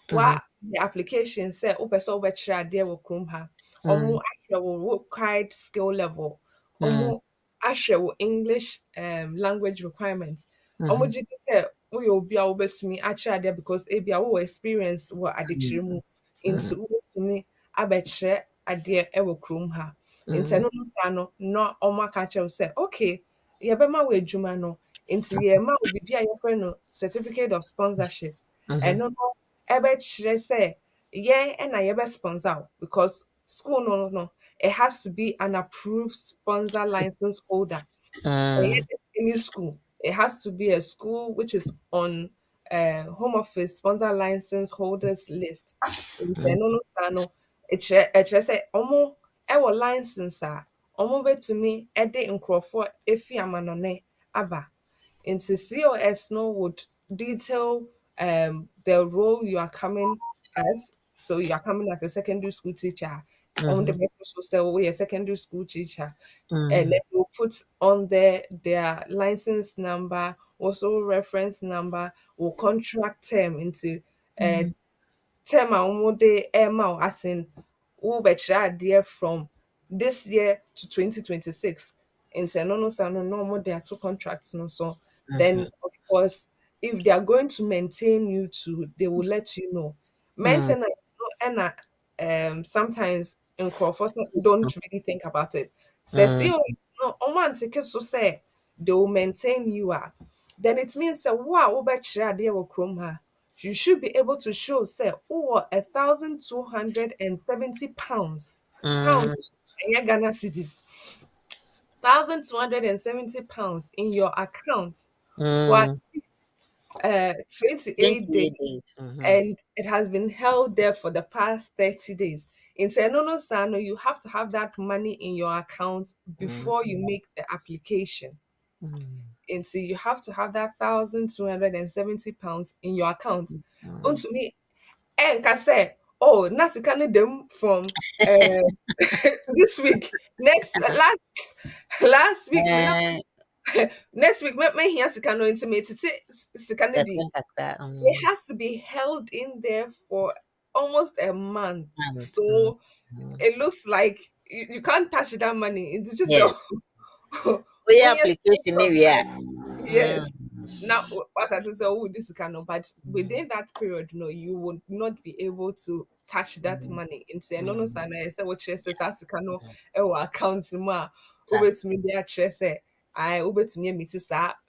ha, Mhm. the application sɛ wopɛ sɛ wobɛkyerɛ adeɛ wɔ kurom ha, Mm. ɔmo ahwɛ wo required skill level, Mm. ɔmo ahwɛ wo English language requirements, ɔmo Mhm. gye di sɛ woyɛ obi a wobɛtumi akyerɛ adeɛ because ebi a wowɔ experience wɔ adekyerɛ mu nti Mm. wobɛtumi abɛkyerɛ adeɛ wɔ kurom ha. Nti Mm. ɛno no saa no na ɔmo aka akyerɛ wo sɛ okay yɛbɛma wo adwuma no nti yɛma wo biribi a yɛfrɛ no certificate of sponsorship. Mhm. Ɛno no ɛbɛkyerɛ sɛ yɛn ɛna yɛbɛsponsor wo because school no it has to be an approved sponsor license holder. Mm. Any school. It has to be a school which is on Home Office sponsor license holders list. Nti Mm. ɛno no saa no ɛkyerɛ sɛ ɔmo ɛwɔ license a ɔmo bɛtumi ɛde nkurɔfoɔ efi amanɔne aba. Into COS no would detail the role you are coming as. So you are coming as a secondary school teacher. On the Mhm. method so say we a secondary school teacher. And Mm. then we'll put on there their license number, also reference number, or contract term into term a wɔn de ɛma wo as in wobɛkyerɛ adeɛ from this year to 2026 nti ɛno no sa no na wɔn de ato contract no so then of course if they are going to maintain you too they will let you know maintenance no ɛna sometimes nkurɔfoɔ don't really think about it sɛ CEO no wɔn anteke so say they will maintain you then it means that wo a wobɛkyerɛ adeɛ wɔ kurom ha you should be able to show say oh 1,270 pounds pounds ɛnyɛ Ghana cedis 1,270 pounds in your account for at least 28 days 28 days. and it has been held there for the past 30 days. In Senono Sano, you have to have that money in your account before you make the application. And so you have to have that £1,270 in your account. And to me, and can say, oh, Nasi can them from this week. Last week, Eh, next week, me here sikano intimate. Sikano be Person kakra. it has to be held in there for almost a month. And, So mm. it looks like you can't touch that money. It's just Yes. We when you're application from area. that. Yes. Now, what I say, oh, this is kind of, but within that period, no, you would not be able to touch that money. In say, no, no, sana, I say, what she says, as kano, account, ma, ube to me, there, say, I ube to me, meet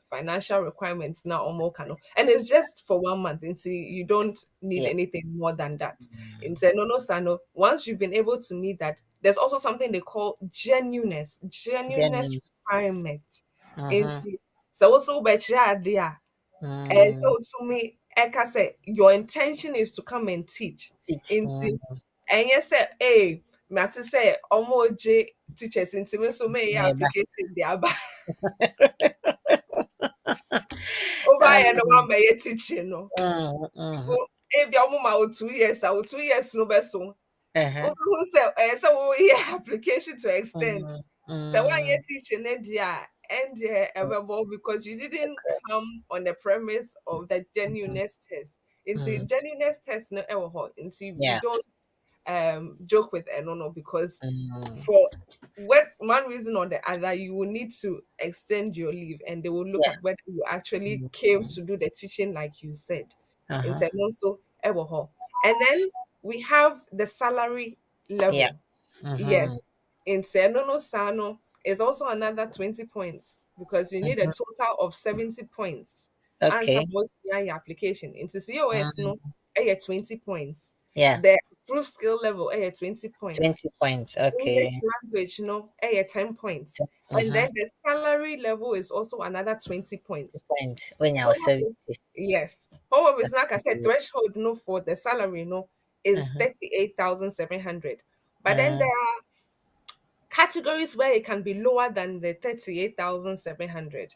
financial requirements now, or more kano, and it's just for 1 month. And see, you don't need Yeah. anything more than that. In say, no, no, sana, once you've been able to meet that, there's also something they call genuineness Genuine. requirement. Uh-huh. Into so also better idea. So to me, Eka say your intention is to come and teach. Teach. Into and yes, say, hey, me to say almost teachers into me so may Neighbor. application the aba over and one may teaching no. So if your mama 2 years, I 2 years no best so. Uh-huh. Who say so we application to extend. So one year Mm. teaching and because you didn't come on the premise of the genuineness test. Into genuineness test no ever hot. Into you Yeah. don't joke with no because Mm. for what one reason or the other you will need to extend your leave and they will look Yeah. at whether you actually came to do the teaching like you said. Uh-huh. Instead also ever hot. And then we have the salary Yeah. level. Mm-hmm. Yes. In Senono Sano is also another 20 points because you need a total of 70 points. Answer Okay. both your application. Into COS no, 20 points. Yeah. The approved skill level 20 points. 20 points. English Okay. language no, 10 points. And Mm-hmm. then the salary level is also another 20 points. Points. When you was Home office, 70. yes. Home office, like I said, threshold no for the salary no is Uh-huh. 38,700. But then Uh, there are categories where it can be lower than the 38,700.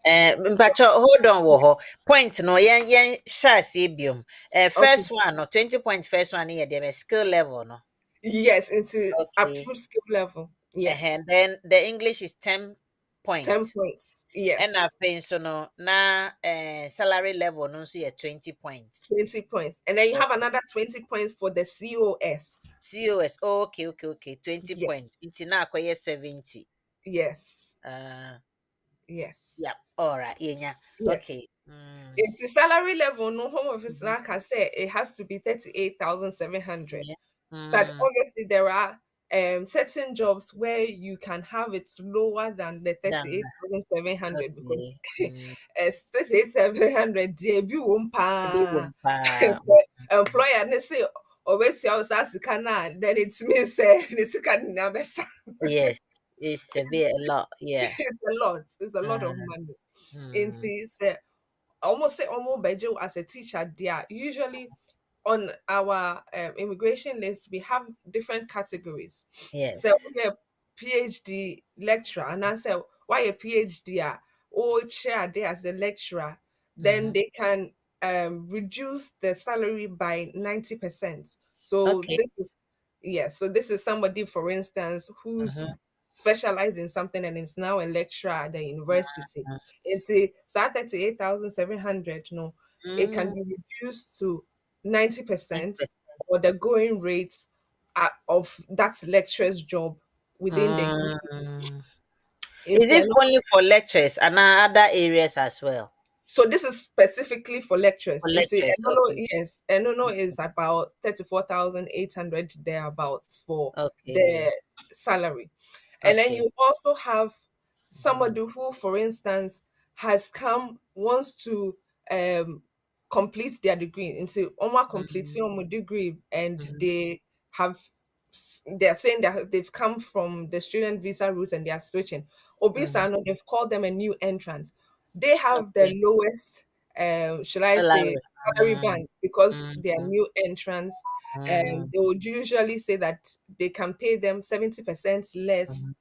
mpacho hold on wo ho. Point no yen share see biom. Okay. First one no 20 point first one here the skill level no. Yes, into Okay. approved skill level. And Yes. then the English is 10 10 points. points. And I Yes. pay so no na salary level no so 20 points. 20 points. And then you have Okay. another 20 points for the COS. COS. Oh, okay. 20 Yes. points. It's na akoye 70. Yes. Uh Yes. yeah. All right. Yeah. Yes. Okay. It's a salary level, no home office, like I said, it has to be 38,700. Yeah. But obviously, there are certain jobs where you can have it lower than the Done. 38,700 because Okay. 38,700 debut Ebi wo wumpa. pa. Employer ne say always your sika na then it means the sika na besa. Yes. It's a bit a lot. Yeah. It's a lot. It's a lot Uh, of money. In mm, say almost say almost bejo as a teacher there. Usually on our immigration list, we have different categories. So yes. we have PhD lecturer, and I said, why a PhD? Or chair there as a lecturer, then Mm-hmm. they can reduce the salary by 90%. So Okay. this is yes, so this is somebody, for instance, Mm-hmm. who's specialized in something and is now a lecturer at the university. It's a so at 38,700, no, it can Mm, be reduced to 90% or the going rate of that lecturer's job within the year. Mm. Is Nti it ɛno only for lectures and other areas as well? So this is specifically for lecturers. For And see, lectures, Enono, okay. yes, Enono is about 34,800 thereabouts for Okay. the salary. And then Okay. you also have Mhm. somebody who, for instance, has come, wants to um complete their degree. And so Oma Mhm. completing a degree and Mhm. have they're saying that they've come from the student visa route and they are switching. Mhm. Obisa, no, they've called them a new entrant. They have the Okay. lowest should I say Salary. salary band because they are Mhm. new entrants. Mhm. They would usually say that they can pay them 70% less Mhm.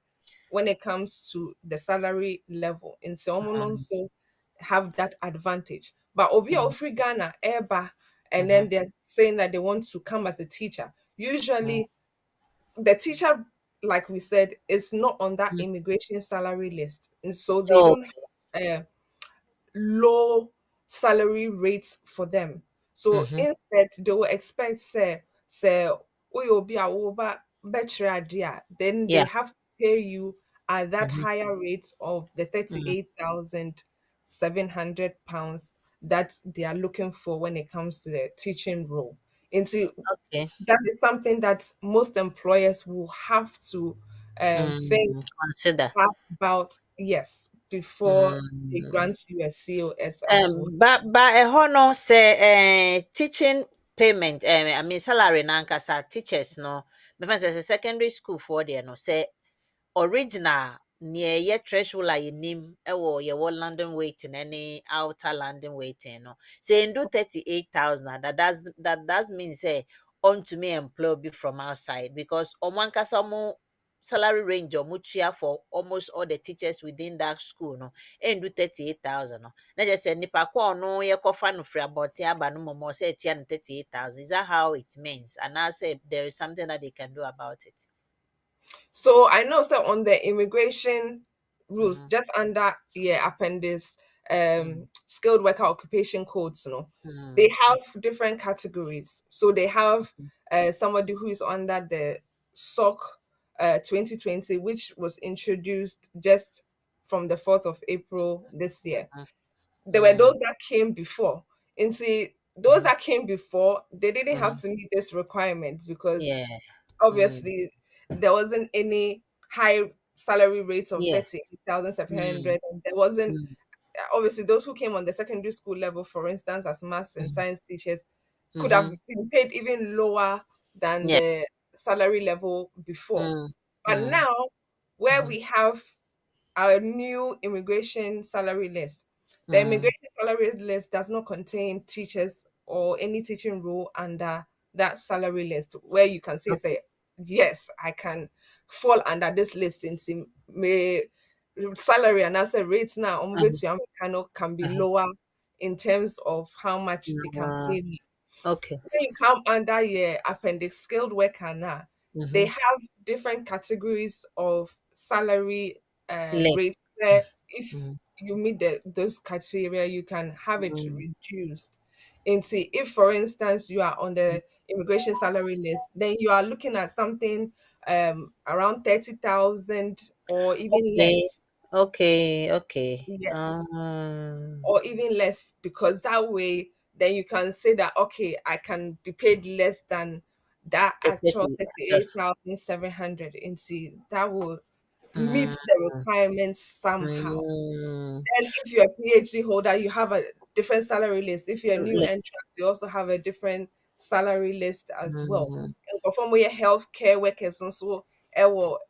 when it comes to the salary level. In some Mhm. also have that advantage. But Obi Mhm. Ofri Ghana, Eba, and then Mhm. they're saying that they want to come as a teacher. Mhm. Usually the teacher, like we said, is not on that Mhm. immigration salary list. And so they Oh, don't have low salary rates for them. So mhm. instead, they will expect say we will be a over better idea. Then they Yeah. have to pay you at that Mhm. higher rate of the Mhm. 38,700 pounds that they are looking for when it comes to the teaching role. Into Okay. that is something that most employers will have to think Consider. about, yes, before they Mm. grant you a COS as well. But ɛhɔ no sɛ teaching payment I mean salary nankasa teachers no mefa sɛ sɛ secondary school foɔ deɛ no sɛ original nea ɛyɛ threshold a yɛnim ɛwɔ yɛwɔ London waiting ne outer London waiting no sɛ ndu 38,000 that does mean sɛ ɔntumi employ obi from outside because ɔmo ankasa ɔmo salary range a ɔmo tua for almost all the teachers within that school no ɛndu 38,000 no na kyerɛ sɛ nipa ko a ɔno yɛkɔfa no firi abɔnten aba no mmom ɔsɛ ɛtua no 38,000. Is that how it means? Anaasɛ there is something that they can do about it? So I know, so on the immigration rules, Mhm. just under, yeah, appendix Mm, skilled worker occupation codes, they mm, have different categories. So they have somebody who is under the SOC 2020, which was introduced just from the 4th of April this year. mm, There were mm, those that came before. And see, those mhm, that came before, they didn't have mhm. to meet this requirement because Yeah. Mm, obviously there wasn't any high salary rate of yeah. 38,700. Mm, And there wasn't, mm, obviously, those who came on the secondary school level, for instance, as maths and mhm, science teachers, could have mhm. been paid even lower than Yeah. the salary level before. Mm, But mm, now, where mhm, we have our new immigration salary list. The mm. immigration salary list does not contain teachers or any teaching role under that salary list where you can say, yes, I can fall under this list in may salary and as a rates now Mhm, can be mhm. lower in terms of how much they can Uh, pay me. okay. When you come under your appendix skilled worker now, they Mhm. have different categories of salary Left. rate where if Mm, you meet those criteria, you can have it mm, reduced. And see, if for instance you are on the immigration salary list, then you are looking at something around 30,000 or even okay. less. Okay. Okay. Yes, or even less, because that way then you can say that okay, I can be paid less than that The actual 30. 38,700, and see that will meet Mm, the requirements somehow. mm, And if you're a PhD holder, you have a different salary list. If you're a new left. entrant, you also have a different salary list as well. Mm. And from where healthcare workers also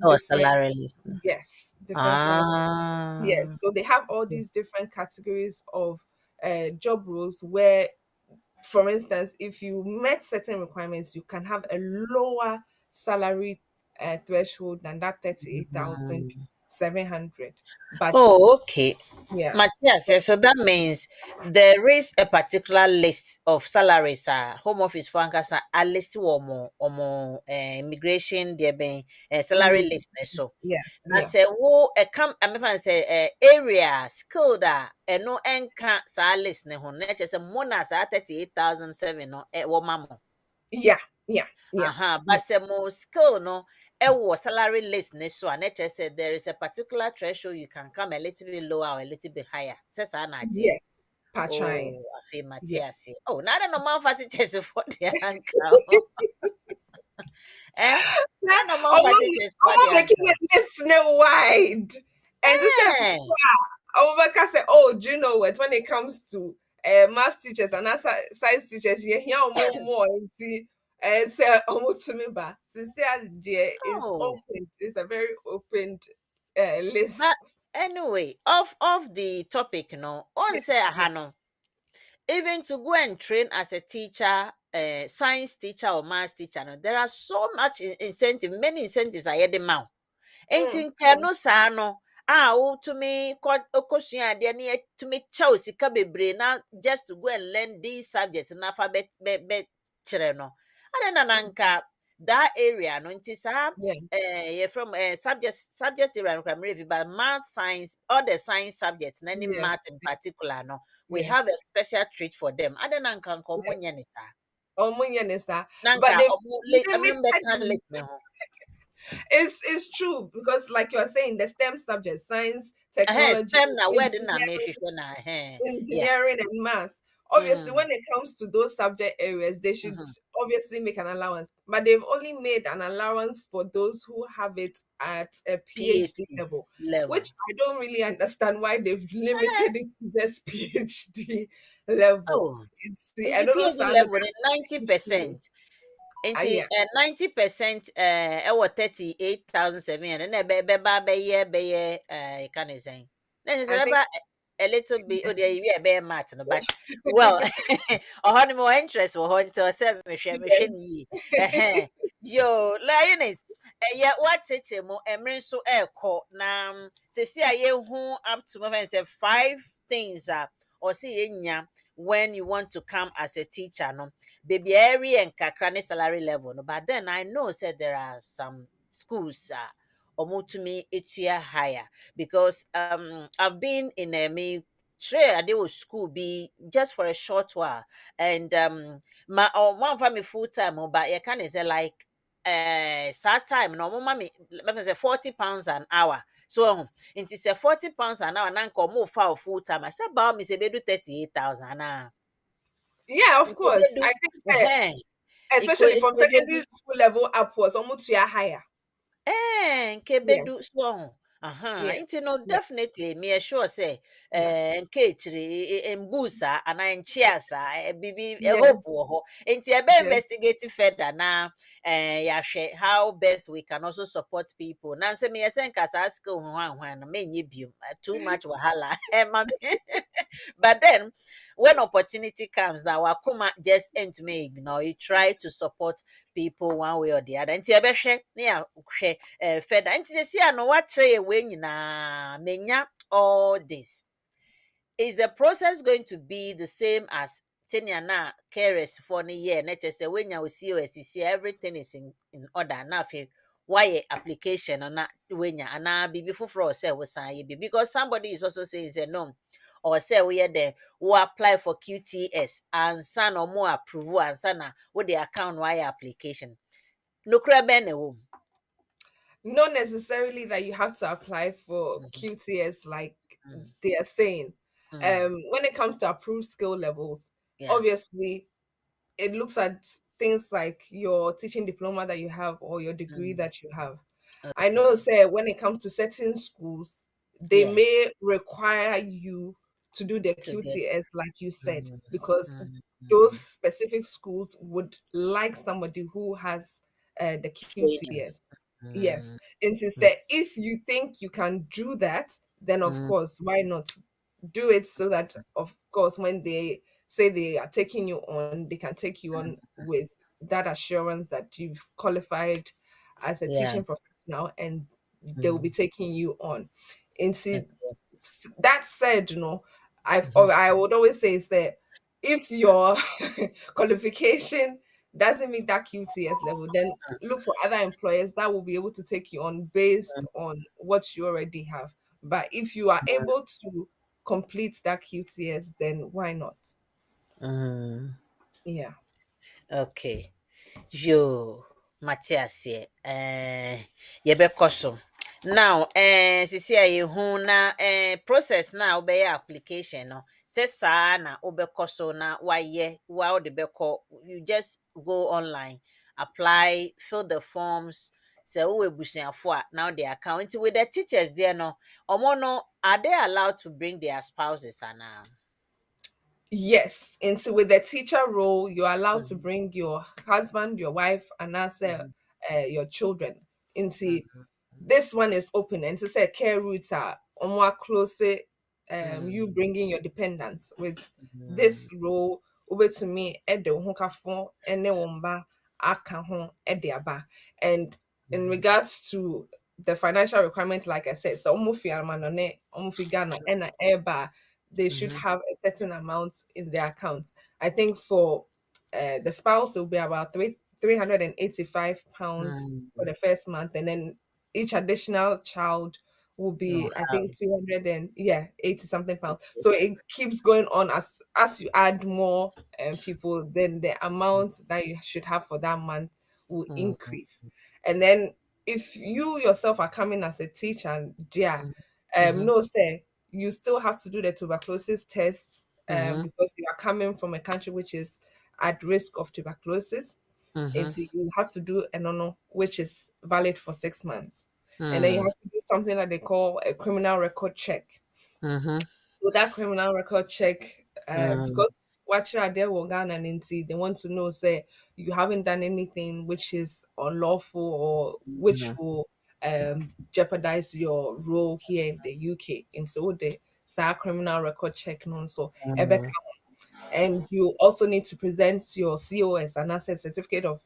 Oh, different, salary list. yes, different salary. Ah. Yes, so they have all these different categories of job roles where, for instance, if you met certain requirements, you can have a lower salary threshold than that Mm, 700. But Oh, okay. yeah, Matthias, so that means there is a particular list of salaries. Home office for ankasa a list immigration there being salary mm, list so. yeah, Na yeah, say wo come I mean say area skill that no enka sa list ne ho na che say mo na sa 38,007 no wo mamo. yeah, yeah, yeah, Aha, but yeah, say more skill no was salary list ne so and said there is a particular threshold you can come a little bit lower or a little bit higher. Says yeah. anatie. Pachai. Oh, I feel Yeah. Matthias. Oh, now I don't know man fati chese for the anchor. Eh? I don't know man fati chese for the I'm making anchor. it listener wide. And to say, Eh. I say, oh, do you know what? When it comes to math teachers and science teachers, you hear more and see. Say almost to me, but sincerely, there is Oh, open. It's a very opened list. but anyway, off the topic, no. On say Yes, yeah, ahano. Even to go and train as a teacher, science teacher or math teacher, no, there are so much incentive, many incentives are the mouth. Enti mm, nka no saa no a wotumi okosua ade na yɛtumi kyɛw sika bebree na just to go and learn these subjects na fa kyerɛ no ade na nanka that area no nti saa yeah, yɛ from subject area no kramrevi but math science all the science subjects na any yeah, math in particular no we have a yes, special treat for them ade na nka ɔmo yeah. nyɛ ne saa Oh, na but nka they ɔmo bɛka limited. list ne ho It's true because, like you are saying, the STEM subjects, science, technology, STEM na word na engineering, mehwehwɛ na yeah. engineering and maths. Obviously, Mm, when it comes to those subject areas, they should mhm. obviously make an allowance. But they've only made an allowance for those who have it at a PhD PhD level, level. which I don't really understand why they've Eh, limited it to just PhD level. oh, It's the it's I the don't know, PhD Sano, level, 90%. yeah, Nti 90% ɛwɔ 38,700 na ɛbɛba bɛyɛ can you say? Na ɛsɛ I sɛ think, ɛbɛba a little bit oh deɛ yɛwie ɛbɛyɛ math no but well ɔhɔ no mewɔ interest wɔ hɔ nti ɔsɛ mehwɛ yes. ne yie ɛhɛn yo Eunice ɛyɛ woakyerɛkyerɛ mu ɛmmere nso ɛrekɔ na sɛsi a yɛhu up to mɛfɛn sɛ 5 things a ɔsɛ yɛnya when you want to come as a teacher no baby every and kakra salary level no but then I know said there are some schools omo to me etua higher because I've been in a me tray I was school be just for a short while and my one family full time but you can say like sad time no mommy let me say 40 pounds an hour so it is a 40 pounds an hour na nka omo fa full time I said about me say be do 38,000 na Yeah, of course. nkebedu I think that especially from nkebedu secondary school level upwards, almost to a higher. Yeah, nkebedu so yeah, nti no yeah, definitely me sure say yeah. nke ekyiri mbusa ana nchiasa bibi hope Yes, wo ho nti ebe yes. investigate further na yahwe how best we can also support people na nse me yesen kasa skill ho anhwan no menye biom too much wahala ma me but then when opportunity comes now wakuma just ain't me ignore you try to support people one way or the other nti ebehwe na ya hwe further nti se sia no wakyerɛ yɛ we nyinaa menya all this is the process going to be the same as senior na carers for the year na kyerɛ sɛ wenya wo COS everything is in order na afei wayɛ application no na wenya anaa biribi foforɔ sɛ wosan yɛ bi because somebody is also saying sɛ no or sɛ woyɛ dɛ wo apply for QTS ansa na ɔmo approve ansa na wode account no ayɛ application nokora bɛn na ɛwɔ mu. Not necessarily that you have to apply for Mhm, QTS like mm, they are saying. mm, When it comes to approved skill levels, yeah. obviously it looks at things like your teaching diploma that you have or your degree Mm, that you have. I know, okay. say, when it comes to certain schools, they Yeah. may require you to do the To get QTS, like you said, mm, because mm, those mm, specific schools would like somebody who has the training. QTS. Yes. Mm, And to mm, say, if you think you can do that, then of mm, course, why not do it so that, of course, when they say they are taking you on, they can take you on with that assurance that you've qualified as a yeah. teaching professional and they will be taking you on. And see, Okay. that said, Mhm. I would always say is that if your qualification doesn't meet that QTS level, then look for other employers that will be able to take you on based on what you already have. But if you are able to complete that QTS, then why not? Mm. Yeah. Okay. Yo, Matias, yɛbɛkɔ so. Now, sisi a yɛhu na process na wobɛyɛ application no, sɛ saa na wobɛkɔ so na wayɛ wa wode bɛkɔ, you just go online, apply, fill the forms. Sɛ wowɔ abusuafo a na wode aka. Nti with the teachers there no, ɔmo no, are they allowed to bring their spouses anaa? Yes. And so with the teacher role, you're allowed to Mhm, bring your husband, your wife, and also mhm, your children. And see, mhm, this one is open. And to say care routes are more closer, you mhm, bringing your dependents with mhm, this role. Over to me, at the hokafo, and the womba, aka ho, at the aba. And in mhm, regards to the financial requirements, like I said, so omufi almanone, omufi Ghana, and a eba, they should mhm, have a certain amount in their accounts. I think for the spouse, it will be about £385 for mhm. the first month, and then each additional child will Oh, be, I wow. think, 200 and 80 something pounds. So it keeps going on as you add more people, then the amount that you should have for that month will Mhm, increase. And then if you yourself are coming as a teacher, dear, mhm, mhm, no, say you still have to do the tuberculosis test mhm, because you are coming from a country which is at risk of tuberculosis. And mhm, so you have to do a nono, which is valid for 6 months. And then you mm, have to do something that they call a criminal record check. mhm, So that criminal record check, mm, because what you are there will Ghana and see, they want to know, say, you haven't done anything which is unlawful or which mhm, will jeopardize your role here in the UK. And so the SAR criminal record check and also mm, and you also need to present your COS and asset certificate of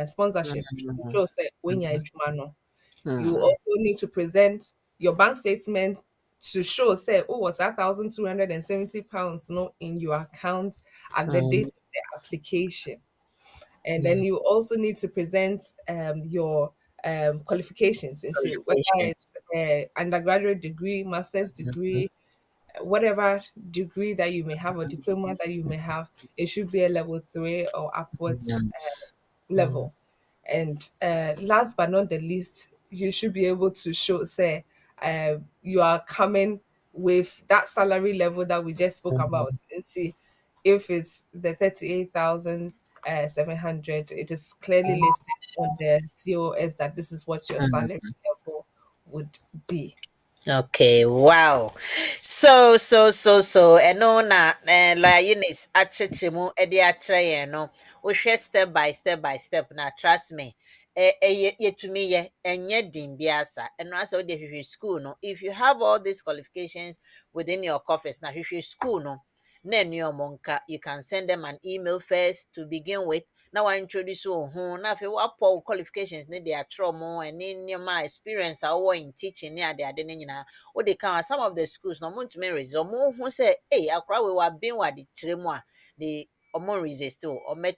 sponsorship to mm, show say when you're a mhm, Jumano. You mm, also need to present your bank statement to show say oh was that £1,270 no in your account at the date mm, of the application. And then mm. you also need to present your qualifications into whether Qualifications. it's undergraduate degree, master's Mhm, degree, whatever degree that you may have or diploma that you may have, it should be a level 3 or upwards mhm, mm, level. And last but not the least, you should be able to show, say, you are coming with that salary level that we just spoke about mhm, and see if it's the 38,700, it is clearly listed on the COS that this is what your salary mm. level would be. Okay, wow. So, ɛno na la Eunice akyerɛkyerɛ mu de akyerɛ yɛn no. Wohwɛ step by step na trust me. Ɛyɛ yɛtumi yɛ ɛnyɛ den bi asa. Ɛno asa wode hwehwɛ school no. If you have all these qualifications within your coffers na hwehwɛ school no. Na ɛne ɔmo nka, you can send them an email first to begin with. Na wa introduce wo ho na afei woapɔ wo qualifications ne de akyerɛ mo ɛne nneɛma experience a wowɔ in teaching ne adeade no nyinaa wode ka ho. Some of the schools no ɔmo ntumi resist, ɔmo hu sɛ akora wei waben wɔ adekyerɛ mu a de ɔmo resist o, ɔmo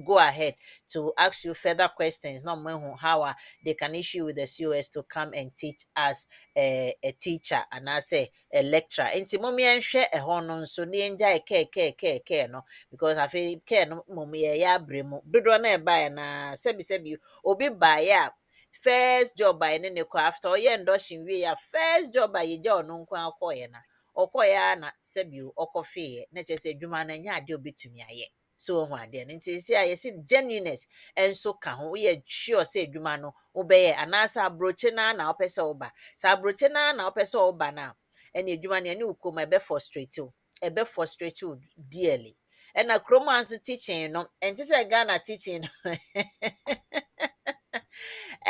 go ahead to ask you further questions na ɔmo hu how they can issue with the COS to come and teach as a teacher anaasɛ a lecturer. Nti mo yɛnhwɛ ɛhɔ no nso ne yɛngyae kɛɛ no because afei kɛɛ no mmom yɛyɛ abrɛ mu dodoɔ no ɛbaeɛ na sɛbi obi baeɛ a first job a ɛne ne kɔ after ɔyɛ induction wie a first job a yɛgya ɔno nko ara kɔɔeɛ na ɔkɔeɛ ara na sɛbi ɔkɔfeeɛ na kyerɛ sɛ adwuma no ɛnyɛ adeɛ a obɛtumi ayɛ. So ohu adeɛ no nti sɛ a yɛsi genuineness ɛnso ka ho. Woyɛ sure sɛ adwuma no wobɛyɛ anaasɛ aburokyi no ara na wopɛ sɛ woba. Sɛ aburokyi no ara na wopɛ sɛ woba no a ɛne adwuma no ɛne wo kurom ɛbɛ frustrate wo, ɛbɛ frustrate wo dearly. Ɛna kurom a nso teaching no ɛnte sɛ Ghana teaching no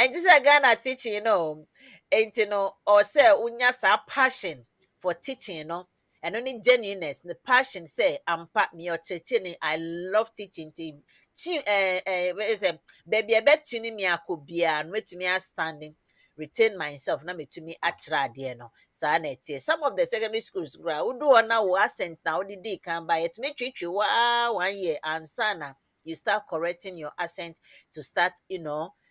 ɛnte sɛ Ghana teaching no nti no ɔsɛ wonya saa passion for teaching no ɛno ne genuineness ne passion sɛ ampa nea ɔkyerɛkyerɛ ni I love teaching nti sɛ baabi a ɛbɛtu ne me akɔ biara no mɛtumi astanding retain myself na metumi akyerɛ adeɛ no saa na ɛteɛ. Some of the secondary schools gra wodo hɔ na wo accent na wode di kan ba yɛtumi twitwi waa 1 year ansa na you start correcting your accent to start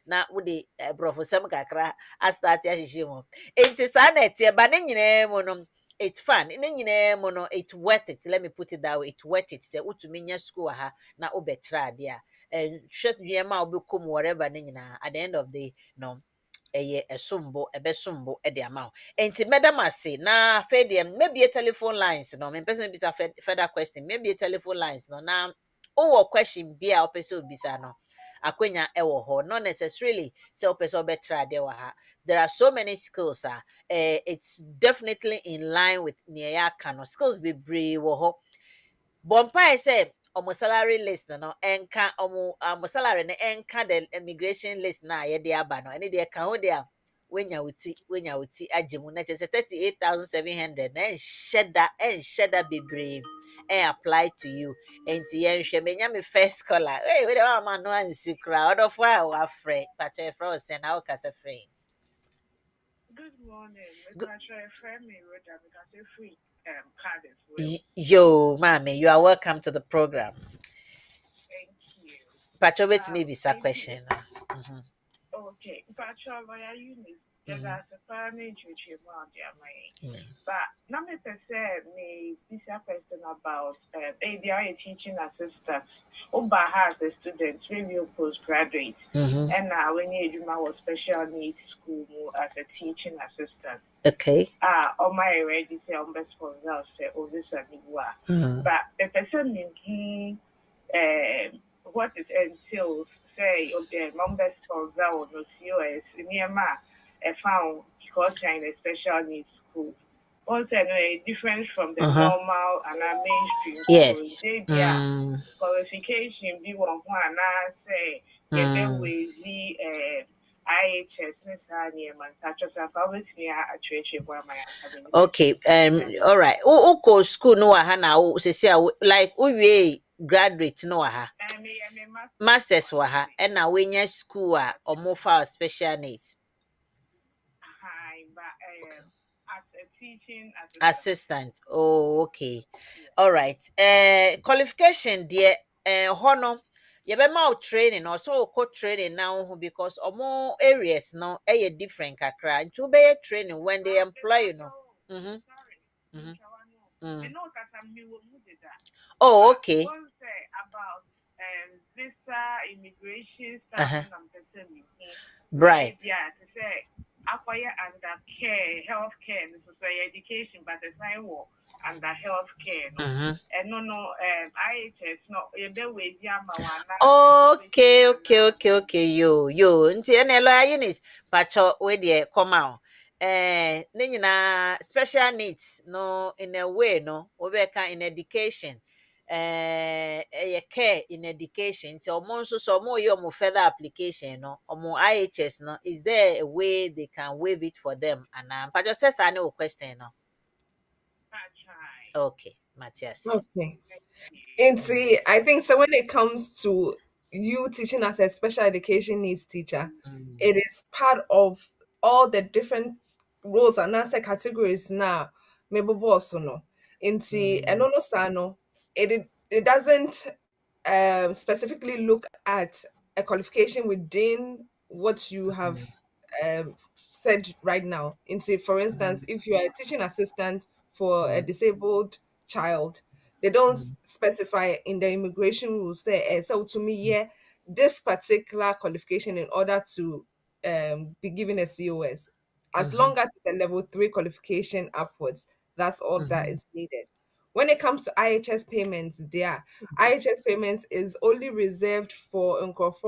na wode brɔfosɛm kakra astart ahyehyɛ mu enti saa na ɛteɛ ba ne nyinaa mu no it's fun. Ne nyinaa mu no it's worth it. Let me put it that way. It's worth it. Sɛ wotumi nya school ha na wobɛkyerɛ adeɛ a hwɛ nneɛma a wobɛkɔ mu whatever ne nyinaa at the end of the day no ɛyɛ ɛbɛsombo de ama wo enti madam ase na afei deɛ maybe a telephone lines no mempɛ sɛ bisa further question maybe a telephone lines no na wowɔ question bi a wopɛ sɛ obisa no akwanya ɛwɔ hɔ not necessarily sɛ wopɛ sɛ wobɛkyerɛ adeɛ wɔ ha. There are so many skills it's definitely in line with nea yɛaka no skills bebree wɔ hɔ bɔmpae sɛ ɔmo salary list no ɛnka ɔmo salary no ɛnka the immigration list na yɛde aba no ɛne deɛ ka ho deɛ a wenya wo ti agye mu na kyerɛ sɛ 38,700 na ɛnhyɛ da bebree apply to you enti yɛnhwɛ menya me first caller wode wama no ansi koraa ɔdɔfo a wafrɛ patɔ yɛfrɛ wo sɛ na wokasa frɛ. Good morning, Mr. Fremi Roda, because free card as well. Yo, mommy, you are welcome to the program. Thank you. Patro, wait me be a question. Okay, Patro, why Eunice? There's a family which you want but now me say me this a question about ABI teaching assistant. Oba has a student, maybe a postgraduate, and now when you was special needs school as a teaching assistant. Okay. On my already say on best for now say this and but the person what it entails say okay members for that no COS near found because you're in a special needs school. Also, different from the normal and mainstream yes. school. Qualification be one I say the IHS okay, all right. Go school no na say like we graduate no ha. Masters wa ha and now we nya school or more for special needs. As a teaching assistant. Oh, okay. All right. Qualification dear honor. You be more training or so training now because more areas no different kakra. And to be training when they employ Oh, okay. About visa immigration stuff right. Yeah, to say acquire under care, health care, education, but the same work under health care. And no, IHS no, okay. Yo. Nti ene lawyer Eunice, pacho we dey come out. Ne nyina special needs no in a way no, we in education. Care in education. So more your further application no or IHS no. Is there a way they can waive it for them? And but just says I know question no. Okay, Matthias. Okay. And see, I think so when it comes to you teaching as a special education needs teacher, it is part of all the different roles and answer categories now. Maybe boss or no. And see, and no sano, it doesn't specifically look at a qualification within what you have said right now. And say, for instance, if you are a teaching assistant for a disabled child, they don't specify in the immigration rules say so to me yeah this particular qualification in order to be given a COS as long as it's a level 3 qualification upwards, that's all that is needed. When it comes to IHS payments, there IHS payments is only reserved for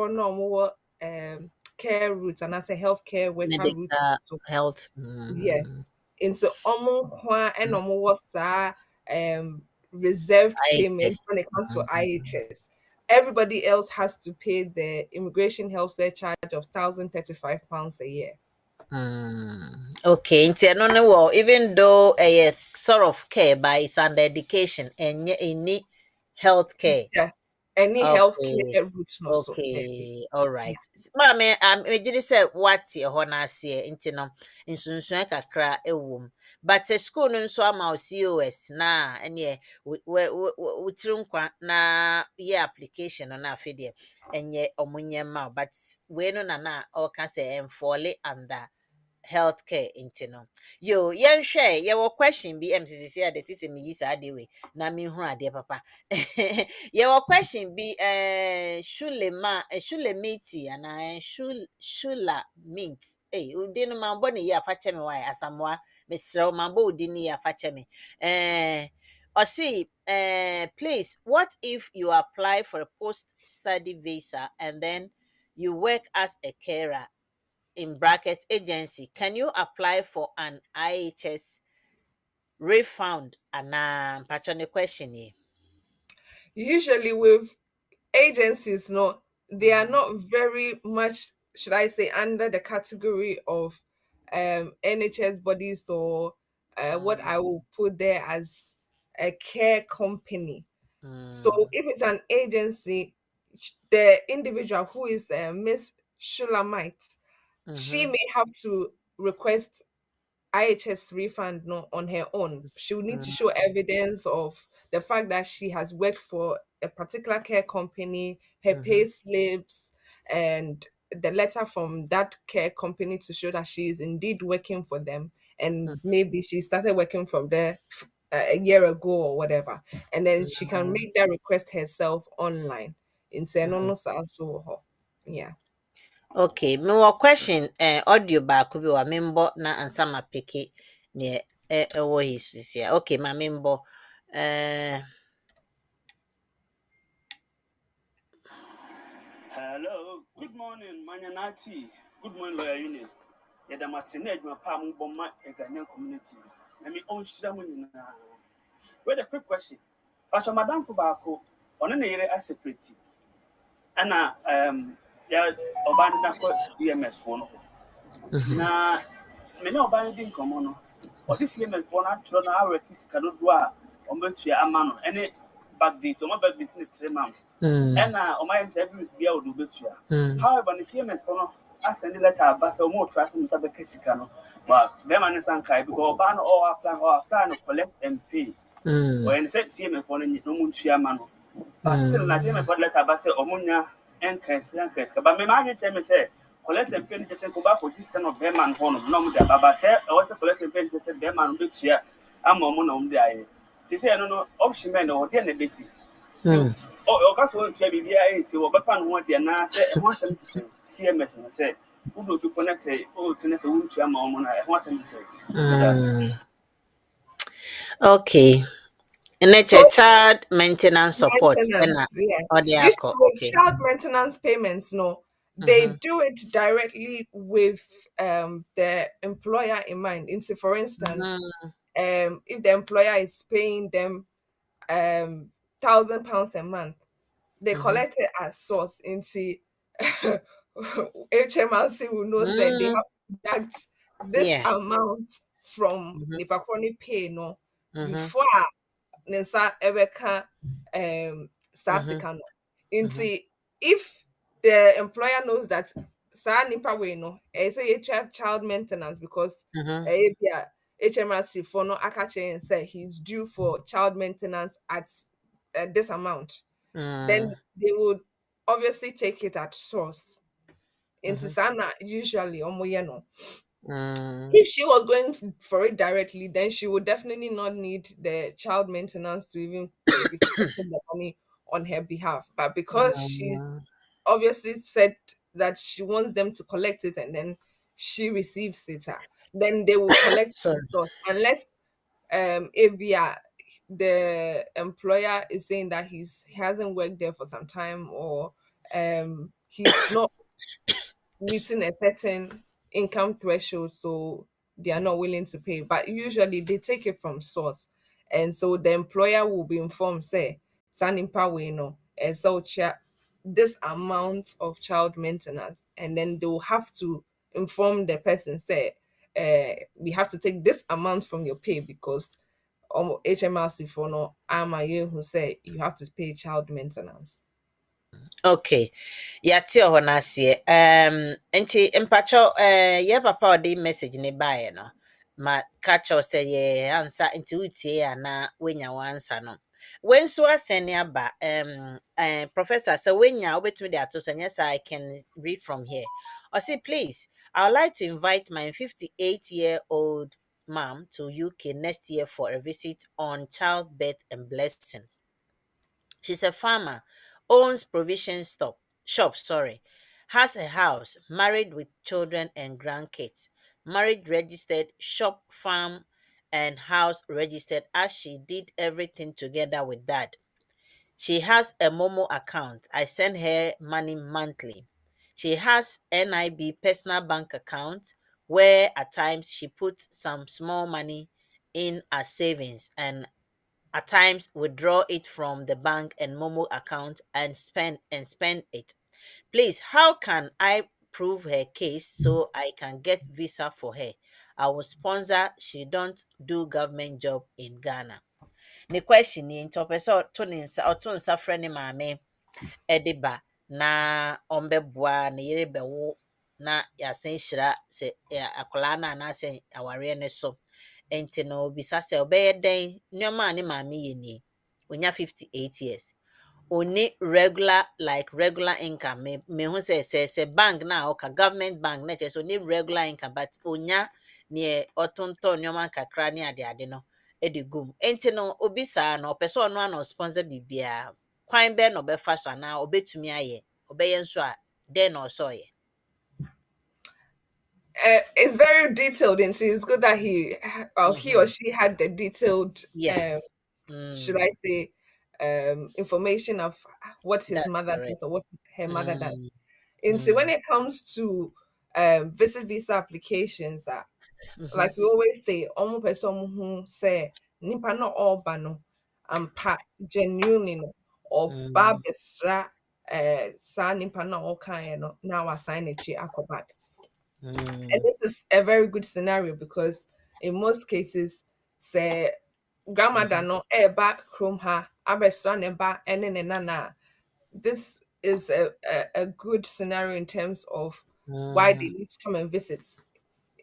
normal care routes and as a healthcare worker route. Medical health. Yes. And so and was reserved payments IHS. when it comes to IHS. Everybody else has to pay the immigration health surcharge of £1,035 a year. Okay, well, even though a sort of care by it's under education and any health care. Yeah. any Okay. healthcare route no so there be. Okay, all Yeah. right. Maame, megye say what ye ho na ase nti no nsunsuan kakra ewom. But school no nso ama o COS na ene wotiri nkwa na ye application no na afi de enye omunye ma but we no na o ka say enfole under healthcare nti no yo yɛnhwɛ yɛwɔ question bi mccc ade te sɛ meyi saa ade wei na mehu adeɛ papa yɛwɔ question bi shulemiti anaa shulamint wodi no mambɔ ne yi afa kyɛ me wae asamoa mesrɛ wo mambɔ wodi no yi afa kyɛ me ɔse please what if you apply for a post study visa and then you work as a carer in bracket agency, can you apply for an IHS refund? And patron question here. Usually with agencies, no, they are Mm, not very much, should I say, under the category of NHS bodies or what mm, I will put there as a care company. So mm, if it's an agency, the individual who is Miss Shulamite, she mm-hmm, may have to request IHS refund no on her own. She will need to mm, show evidence of the fact that she has worked for a particular care company, her mm-hmm, pay slips, and the letter from that care company to show that she is indeed working for them. And maybe she started working from there a year ago or whatever. And then she can mm, make that request herself online. In mm. Senono Saso. Yeah. Okay, me wa question audio baako bi wa membo na ansa ma peke ne ɛwɔ his okay, ma membo Hello, good morning, Manyanati. Good morning, Lawyer Eunice. Yɛda ase na adwuma pa a mobɔ ma Ghanaian community. Na me ɔnhyira mu nyinaa. With a quick question. Pastor Madam for baako, ɔno ne yere asɛprɛti. Ɛna yɛ ɔbaa no da kɔ CMS foɔ no hɔ. Na me ne ɔbaa no di nkɔmmɔ no, ɔse CMS foɔ no atwerɛ no awerɛki sika dodoɔ a ɔmbɛtua ama no ɛne backdate, ɔma backdate ne 3 months. mm, Ɛna ɔmayɛ sɛ every week biara wɔde wobɛtua. mm, However, the CMS foɔ no asɛnde letter aba sɛ ɔmo trust mu sɛ bɛka sika no. But bɛrima no nsa nkae because ɔbaa no ɔapply no collect and pay. mm, Ɔyɛ ne sɛ CMS foɔ no na ɔmo ntua ama no. But still na mm, CMS foɔ de letter aba sɛ ɔmo nya ɛnka sika. But me maa adwene kyerɛ me sɛ collect and pay no kyerɛ sɛ nkɔba akɔgye sika no bɛrima no hɔ no na ɔmo de aba. But sɛ ɛwɔ sɛ collect and pay no kyerɛ sɛ bɛrima no bɛtua ama ɔmo na ɔmo de ayɛ. Te sɛ ɛno no option bɛn na ɔdeɛ na ɛbɛsi. mm. Ɔka sɛ ɔntua biribiara ɛnsi wɔbɛfa no ho ade anaa sɛ ɛho asɛm te sɛ CMS no sɛ wode obi kɔ na sɛ ɔretu no sɛ wontua ma ɔmo no a ɛho asɛm te sɛ meda ase. Mm. Okay. And it's So a child maintenance support. And maintenance, yeah. Usually audio. with Okay. child maintenance payments, no, Mm-hmm. they do it directly with the employer in mind. Into for instance, Mm-hmm. if the employer is paying them £1,000 a month, they Mm-hmm. collect it as source into HMRC will know that they Mm, have to deduct this yeah. amount from Mm-hmm. Nipa Chronic pay no Mm-hmm. before ne nsa ɛbɛka saa Mm-hmm. sika no Mm-hmm. nti if the employer knows that saa nipa wei no ɛyɛ sɛ yɛtwa child maintenance because Mm-hmm. ɛyɛ bi a HMRC for no aka kyerɛ yɛn sɛ he's due for child maintenance at this amount, then they would obviously take it at source. Nti Mm-hmm. saa na usually ɔmo yɛ no. Mm-hmm. If she was going for it directly, then she would definitely not need the child maintenance to even be collecting the money on her behalf. But because she's obviously said that she wants them to collect it and then she receives it, then they will collect Sorry. from source. Unless ABR, the employer is saying that he hasn't worked there for some time or he's not meeting a certain income threshold, so they are not willing to pay. But usually they take it from source, and so the employer will be informed, say, "Signing power, so this amount of child maintenance," and then they will have to inform the person, say, "We have to take this amount from your pay because." HMRC for no, I'm a year who say you have to pay child maintenance. Okay. Yɛate hɔ no aseɛ. Nti mpakyɛw yɛ papa a ɔde message ne baeɛ no, ma ka kyerɛw sɛ yɛ ansa nti wotie anaa woanya w'ansa no. Wei nso asɛn ne aba. Professor, sɛ woanya a wobɛtumi de ato so, nyɛ saa I can read from here. Ɔse, please, I would like to invite my 58-year-old mom to UK next year for a visit on childbirth and blessings. She's a farmer, owns provision shop, has a house, married with children and grandkids, marriage registered, shop, farm, and house registered as she did everything together with dad. She has a Momo account. I send her money monthly. She has NIB personal bank account where at times she puts some small money in as savings and at times withdraw it from the bank and Momo account and spend it. Please, how can I prove her case so I can get visa for her? I will sponsor. She don't do government job in Ghana. The question is, ɔto nsa frɛ ne maame de ba na ɔmbɛboa ne yere bɛwo na yɛasan hyira sɛ akwaraa no anaasɛ awareɛ no so. Nti no obisa sɛ ɔbɛyɛ dɛn nneɛma a ne maame yɛ nie. Onya 58 years. Oni regular income. Mehu sɛ bank na ɔka government bank na kyerɛ sɛ oni regular income but onya neɛ ɔtontɔn nneɛma kakra ne ade no de gum. Nti no obi saa no ɔpɛ sɛ ɔno ano sponsor biribiara. Kwan bɛn na ɔbɛfa so anaa ɔbɛtumi ayɛ. Ɔbɛyɛ nso a dɛn na ɔsɛ ɔyɛ. It's very detailed, and so it's good that he or she had the detailed, Yeah. should I say, information of what his That's mother correct. does or what her mother does. Mm, And so when mm, it comes to visit visa applications, mhm, like we always say, omo person who say nipa no all bano ampa genuinely no or mm, babesra sa nipa no all kind no now assign it to back. And mm, this is a very good scenario because in most cases, say grandmother mhm, no back from her abesra ne ba ene ne nana. This is a good scenario in terms of why they mm, need to come and visit.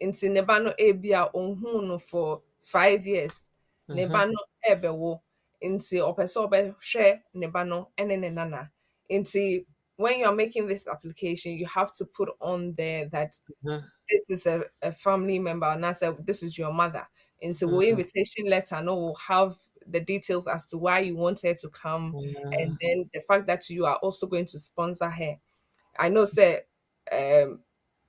Nti ne ba no ebi a ohun no for 5 years. Ne mhm, ba no ɛbɛwo. Nti ɔpɛ sɛ ɔbɛhwɛ ne ba no ɛne ne nana. Nti when you're making this application, you have to put on there that mhm, this is a family member and I said this is your mother. And so we mhm, invitation letter no will have the details as to why you want her to come and mm, then the fact that you are also going to sponsor her. I know say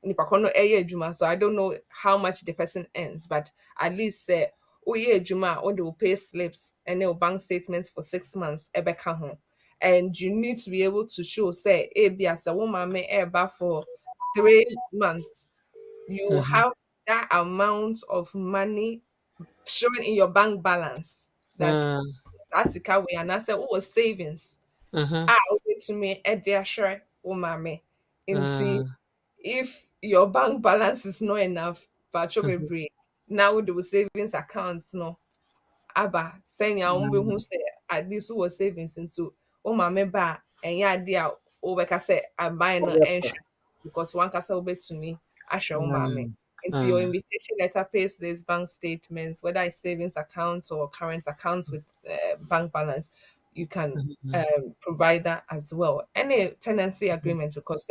nipa ko no ɛyɛ adwuma, so I don't know how much the person earns, but at least say woyɛ adwuma a wode wo pay slips and your bank statements for 6 months ɛbɛka ho. And you need to be able to show say ebi as a woman may ɛba for 3 months you mhm, have that amount of money showing in your bank balance that mm, that's the car way and I said oh savings mhm, to me at their share oh mommy and see mm, if your bank balance is not enough for mhm, now the savings accounts no aba sɛnea who mm, say at least wowɔ savings nso wo maame ba a ɛnyɛ ade a wobɛka sɛ aban no ɔbɛkɔ. ɛnhwɛ because wankasa wobɛtumi ahwɛ wo maame Mm, into your mm, invitation letter pays these bank statements whether it's savings accounts or current accounts with bank balance you can mhm, provide that as well any tenancy agreement because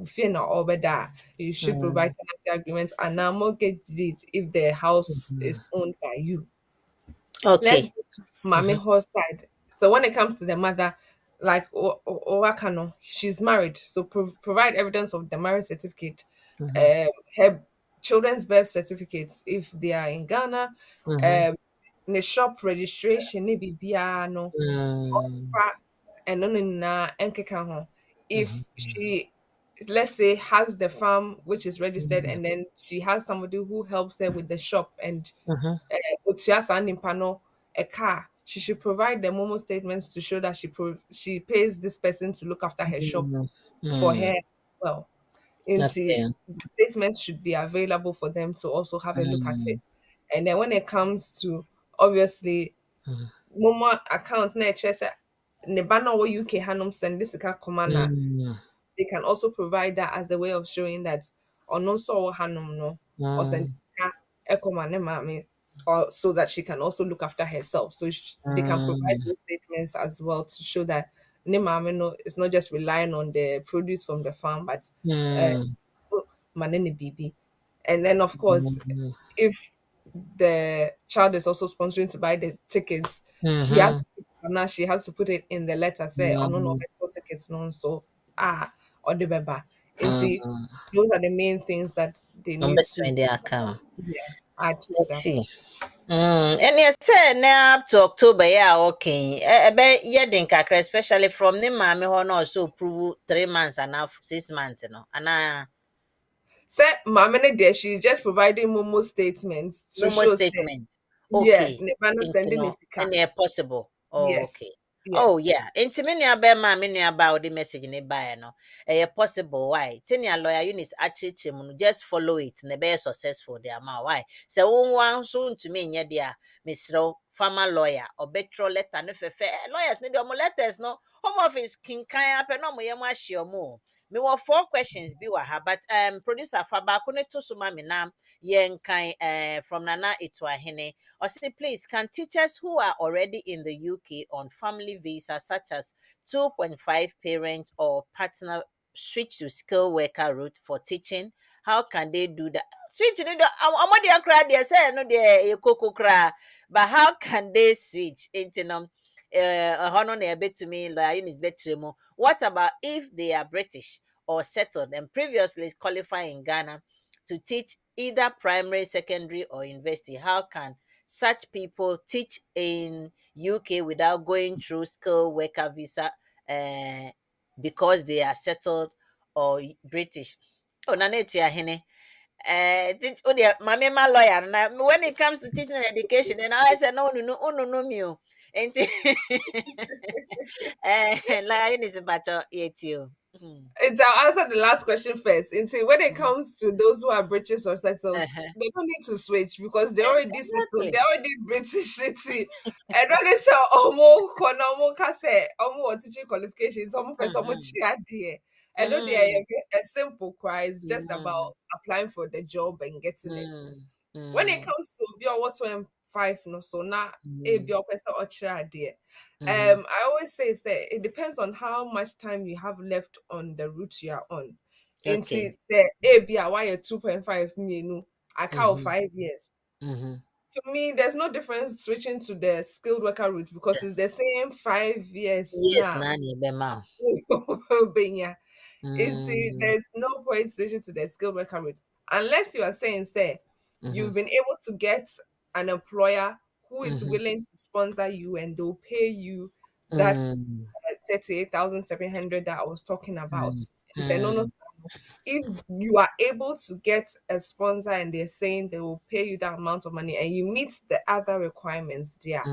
fear not over that you should provide mm, tenancy agreements and now mortgage deed if the house mhm. is owned by you. Let's Okay. go to mommy Mhm, her side. So when it comes to the mother, like Owakano, she's married. So provide evidence of the marriage certificate, mhm, her children's birth certificates if they are in Ghana, mhm, um, the shop registration, maybe no, mm, and no na enkeka ho. mhm, If she let's say has the farm which is registered mhm, and then she has somebody who helps her with the shop and mhm, otua saa nipa no a car, she should provide the Momo statements to show that she pays this person to look after her shop mm, for mm. her as well. Into Okay. the statements should be available for them to also have a look at it. Mm, And then when it comes to obviously mhm, Momo account na ɛkyerɛ sɛ ne ba na ɔwɔ UK hanom send this sika kɔma na, they can also provide that as a way of showing that ɔno nso ɔwɔ hanom no ɔsend sika ɛkɔma ne maame, or so that she can also look after herself. So they can provide those statements as well to show that ne maame no is not just relying on the produce from the farm, but so manene bibi. And then of course, if the child is also sponsoring to buy the tickets, he has now she has to put it in the letter say oh no better tickets no so or the beba. And see, those are the main things that they need Number to 20 account. add to Let's that. see. And you say now up to October, yeah, okay. But yeah, then kakra, especially from the mommy who also prove 3 months and half, 6 months, you know. And Say Mamene there, she's just providing Momo statements to Momo show say statement. yeah, Okay. Nebano Into sending no, his car. any possible. Oh, Yes. okay. Oh Yes. yeah. Into me nua me nua ba the message ni buy no. Possible why? Senior lawyer Eunice actually just follow it. Ne be successful the amount why? So one so to me nye dia Mr. Farmer lawyer or better letter no fefe. Lawyers need your letters no. Home office king kan up no mo ye mo ahye mo. Me were 4 questions bi wa ha but producer fa ba ko ne to so ma me na yen kan from Nana Ituahene. Or say, please, can teachers who are already in the UK on family visa, such as 2.5 parent or partner, switch to skilled worker route for teaching? How can they do that? Switch, say no, but how can they switch? What about if they are British or settled and previously qualified in Ghana to teach either primary, secondary, or university? How can such people teach in UK without going through skilled worker visa because they are settled or British? Oh, Nanetia Hene. Teach oh dear, my lawyer. Now, when it comes to teaching and education, and I said, no, no, me. And lion is about your ear too. It's I'll answer the last question first. And see, when it comes to those who are British or settled, Uh-huh. they don't need to switch because they're already settled, Exactly. they're already British. See. And when they say omo kase omo teaching qualifications, omo person omo Mm-hmm. chia there. I know they are Mm-hmm. a simple cry. It's just about applying for the job and getting it. When it Mm-hmm. comes to your what 5 no so now a Mm-hmm. your person or idea. Mm-hmm. I always say it depends on how much time you have left on the route you are on. Okay. Into the a be a why 2.5 million I count Mm-hmm. 5 years. Mm-hmm. To me, there's no difference switching to the skilled worker route because it's the same 5 years Yes, now. Nani Bema. Mm, There's no point switching to the skilled worker route unless you are saying, say, mm-hmm. you've been able to get an employer who is Mm-hmm. willing to sponsor you and they'll pay you that Mm, 38,700 that I was talking about. mm, And say, no, no, mm, if you are able to get a sponsor and they're saying they will pay you that amount of money and you meet the other requirements there,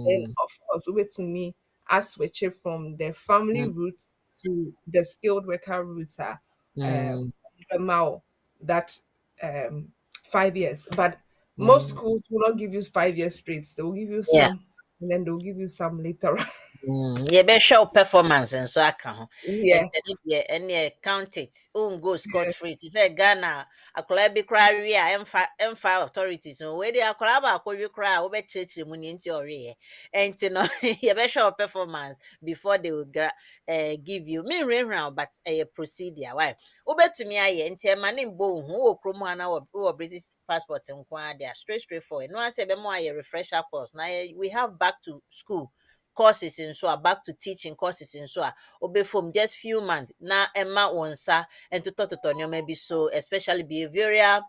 then mm, of course, with me, I switch it from the family mm, route to the skilled worker route mm, Mao that 5 years. But most mm. schools will not give you 5 years straight. They will give you Yeah. some and then they'll give you some later on. Yɛbɛhwɛ wo performance nso aka ho ɛne Yes. deɛ ɛneɛ count it wongo scot free Yes. te sɛ Ghana akwadaa bi koraa wie a ɛmfa authorities no wei de akwadaa baako we koraa a wobɛkyerɛkyerɛ mu ne nti ɔweyɛ ɛnti no yɛbɛhwɛ wo performance before they will give you menhwehwɛ wo but ɛyɛ procedure why wobɛtumi ayɛ nti ɛma ne mbɔ wo ho wowɔ kurom ha na wowɔ British passport nko ara de a straight forward no asɛ ɛbɛma ayɛ refresher course na we have back to school courses nso a back to teaching courses nso a obefom just few months na ɛma wɔn nsa ntotɔtotɔ nneɛma bi so especially behavioral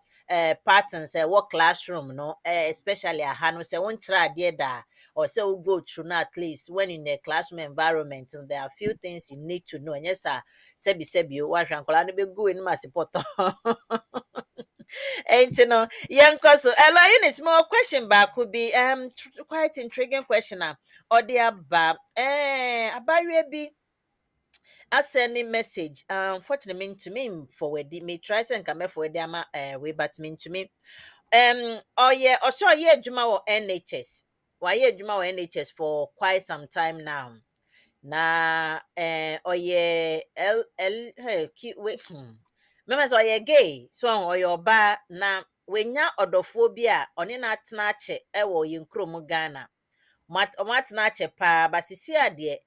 patterns ɛwɔ classroom no especially aha no sɛ wɔnkyerɛ adeɛ da or sɛ wo go through no at least when in the classroom environment no, there are few things you need to know ɛnyɛ saa sɛbi o wahwɛ nkɔla no bɛgu anim ase pɔtɔ Ain't no young so hello Eunice more question back could be quite intriguing question or the aba about you be I send a message unfortunately mean to me forward me try send come forward ama way but mean to me oh yeah also yeah juma or NHS why yeah juma or NHS for quite some time now na oye mema so oye gay so oye oba na wenya odofo bi a one na atena ache ewo ye nkrom Ghana matena ache pa basisi ade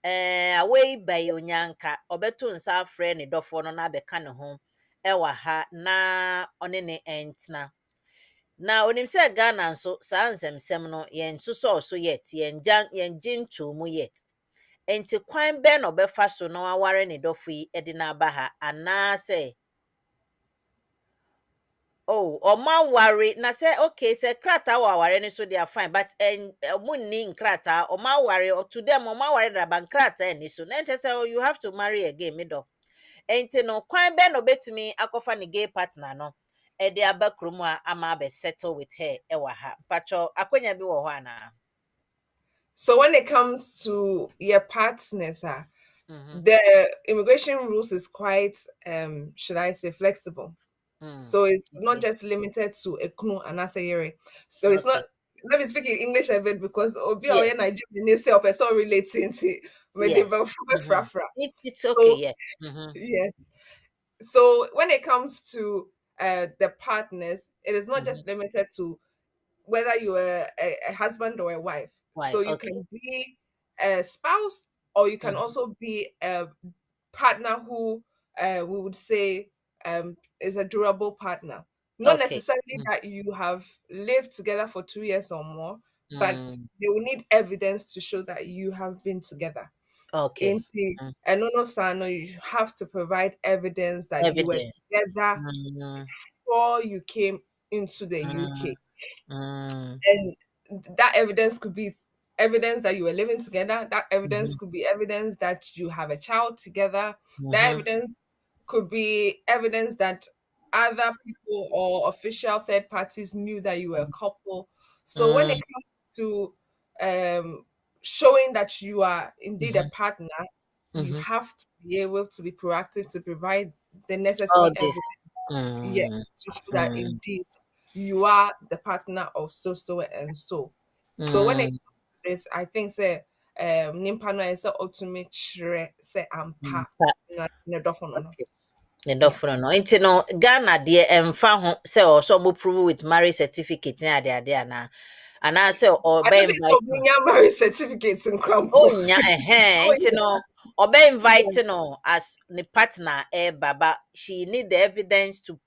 awei bai onyanka obeto nsa afre ne dofo no na beka ne ho ewa ha na one ne entena na onim se Ghana nso saa nsɛmsɛm no yɛn nso so yet yɛn gye mu yet enti kwan bɛn na ɔbɛfa so na waware ne dɔfo yi de na aba ha anaasɛ ɔma ware na sɛ okay sɛ krataa wɔ aware no so they are fine but ɔmo nni nkrataa ɔma ware to them ɔma ware daba nkrataa ni so na nkyɛ sɛ you have to marry again me dɔ enti no kwan bɛn na ɔbɛtumi akɔfa ne gay partner no de aba kurom a ama abɛ settle with her ɛwɔ ha mpatwɔ akonya bi wɔ hɔ anaa. So when it comes to your partners, the immigration rules is quite, should I say, flexible. So it's not just limited to a knu and asayere. So it's not. Let me speak in English a bit because Obi or Nigerian itself is so relating to it's okay. Yes. Yes. So when it comes to the partners, it is not just limited to whether you are a husband or a wife. So you can be a spouse or you can also be a partner who we would say is a durable partner. Not necessarily that you have lived together for 2 years or more, but they will need evidence to show that you have been together. And no, Sano, you have to provide evidence that you were together before you came into the UK. And that evidence could be evidence that you were living together. That evidence could be evidence that you have a child together. That evidence could be evidence that other people or official third parties knew that you were a couple. So when it comes to showing that you are indeed a partner, you have to be able to be proactive to provide the necessary evidence. Yes, to show that indeed you are the partner of so and so. So when it comes to this, I think say nimpano is ultimate say ampa na dofo no. Ne dɔfono no nti no Ghana deɛ ɛmfa ho sɛ ɔsɔ mo prove with marriage certificate ne ade anaasɛ ɔbɛ invite marriage certificates in Crampo. nti no ɔbɛ invite no as ne partner baba she need the evidence to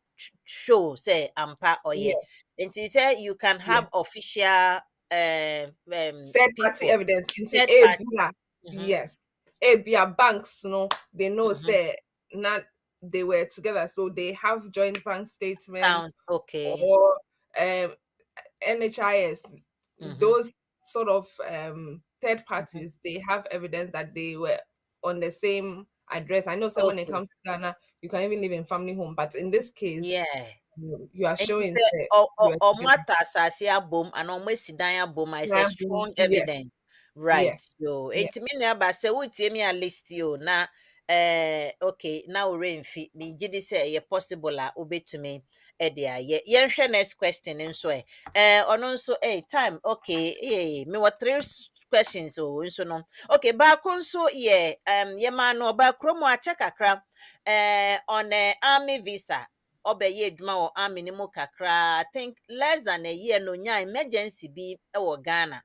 show say ampa ɔyɛ nti say you can have official third party evidence third party. Yes. Abia banks, they know say not they were together, so they have joint bank statements or NHIS. Those sort of third parties, they have evidence that they were on the same address. I know so when it comes to Ghana, you can even live in family home, but in this case, you are showing asase abom and almost abom is a strong evidence. Right. So it's me naba say wutie me a list you na okay now remfi me gidi say possible a obetumi e de aye yenhwe next question nso ono nso time okay me what 3 questions nso no okay ba ko nso ye ma no ba kromo a check akra on army visa obeye adwuma wɔ army ne mu kakra I think less than a year no nya emergency bi wɔ Ghana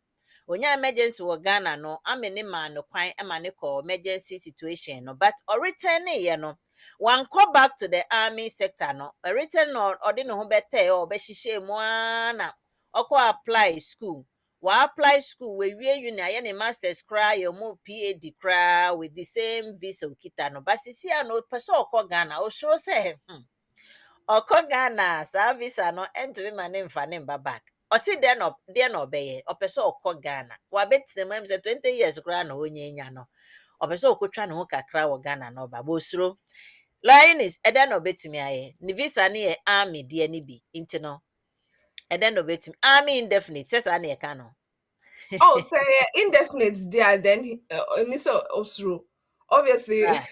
onya emergency wɔ Ghana no army ne ma no kwan ma ne kɔ emergency situation no but return ye no one call back to the army sector no return no ɔde ne ho bɛtɛ ɔbɛhyehyɛ mu na ɔkɔ apply school apply school we uni aye ne masters cry your mu PhD cry with the same visa okita no but sisia no person ɔkɔ Ghana o sure say ɔkɔ Ghana saa visa no ɛntumi ma ne mfa ne mba back ɔsi deɛ na ɔbɛyɛ ɔpɛ sɛ ɔkɔ Ghana wabɛtena mu sɛ 20 years koraa na ɔnyanya no ɔpɛ sɛ ɔkɔtwa ne ho kakra wɔ Ghana na ɔba bosuro Eunice ɛdɛn na ɔbɛtumi ayɛ ne visa ne yɛ army deɛ ne bi nti no ɛdɛn na ɔbɛtumi army indefinite sɛ saa na yɛka no say indefinite there then Eunice Osuro obviously. Ah.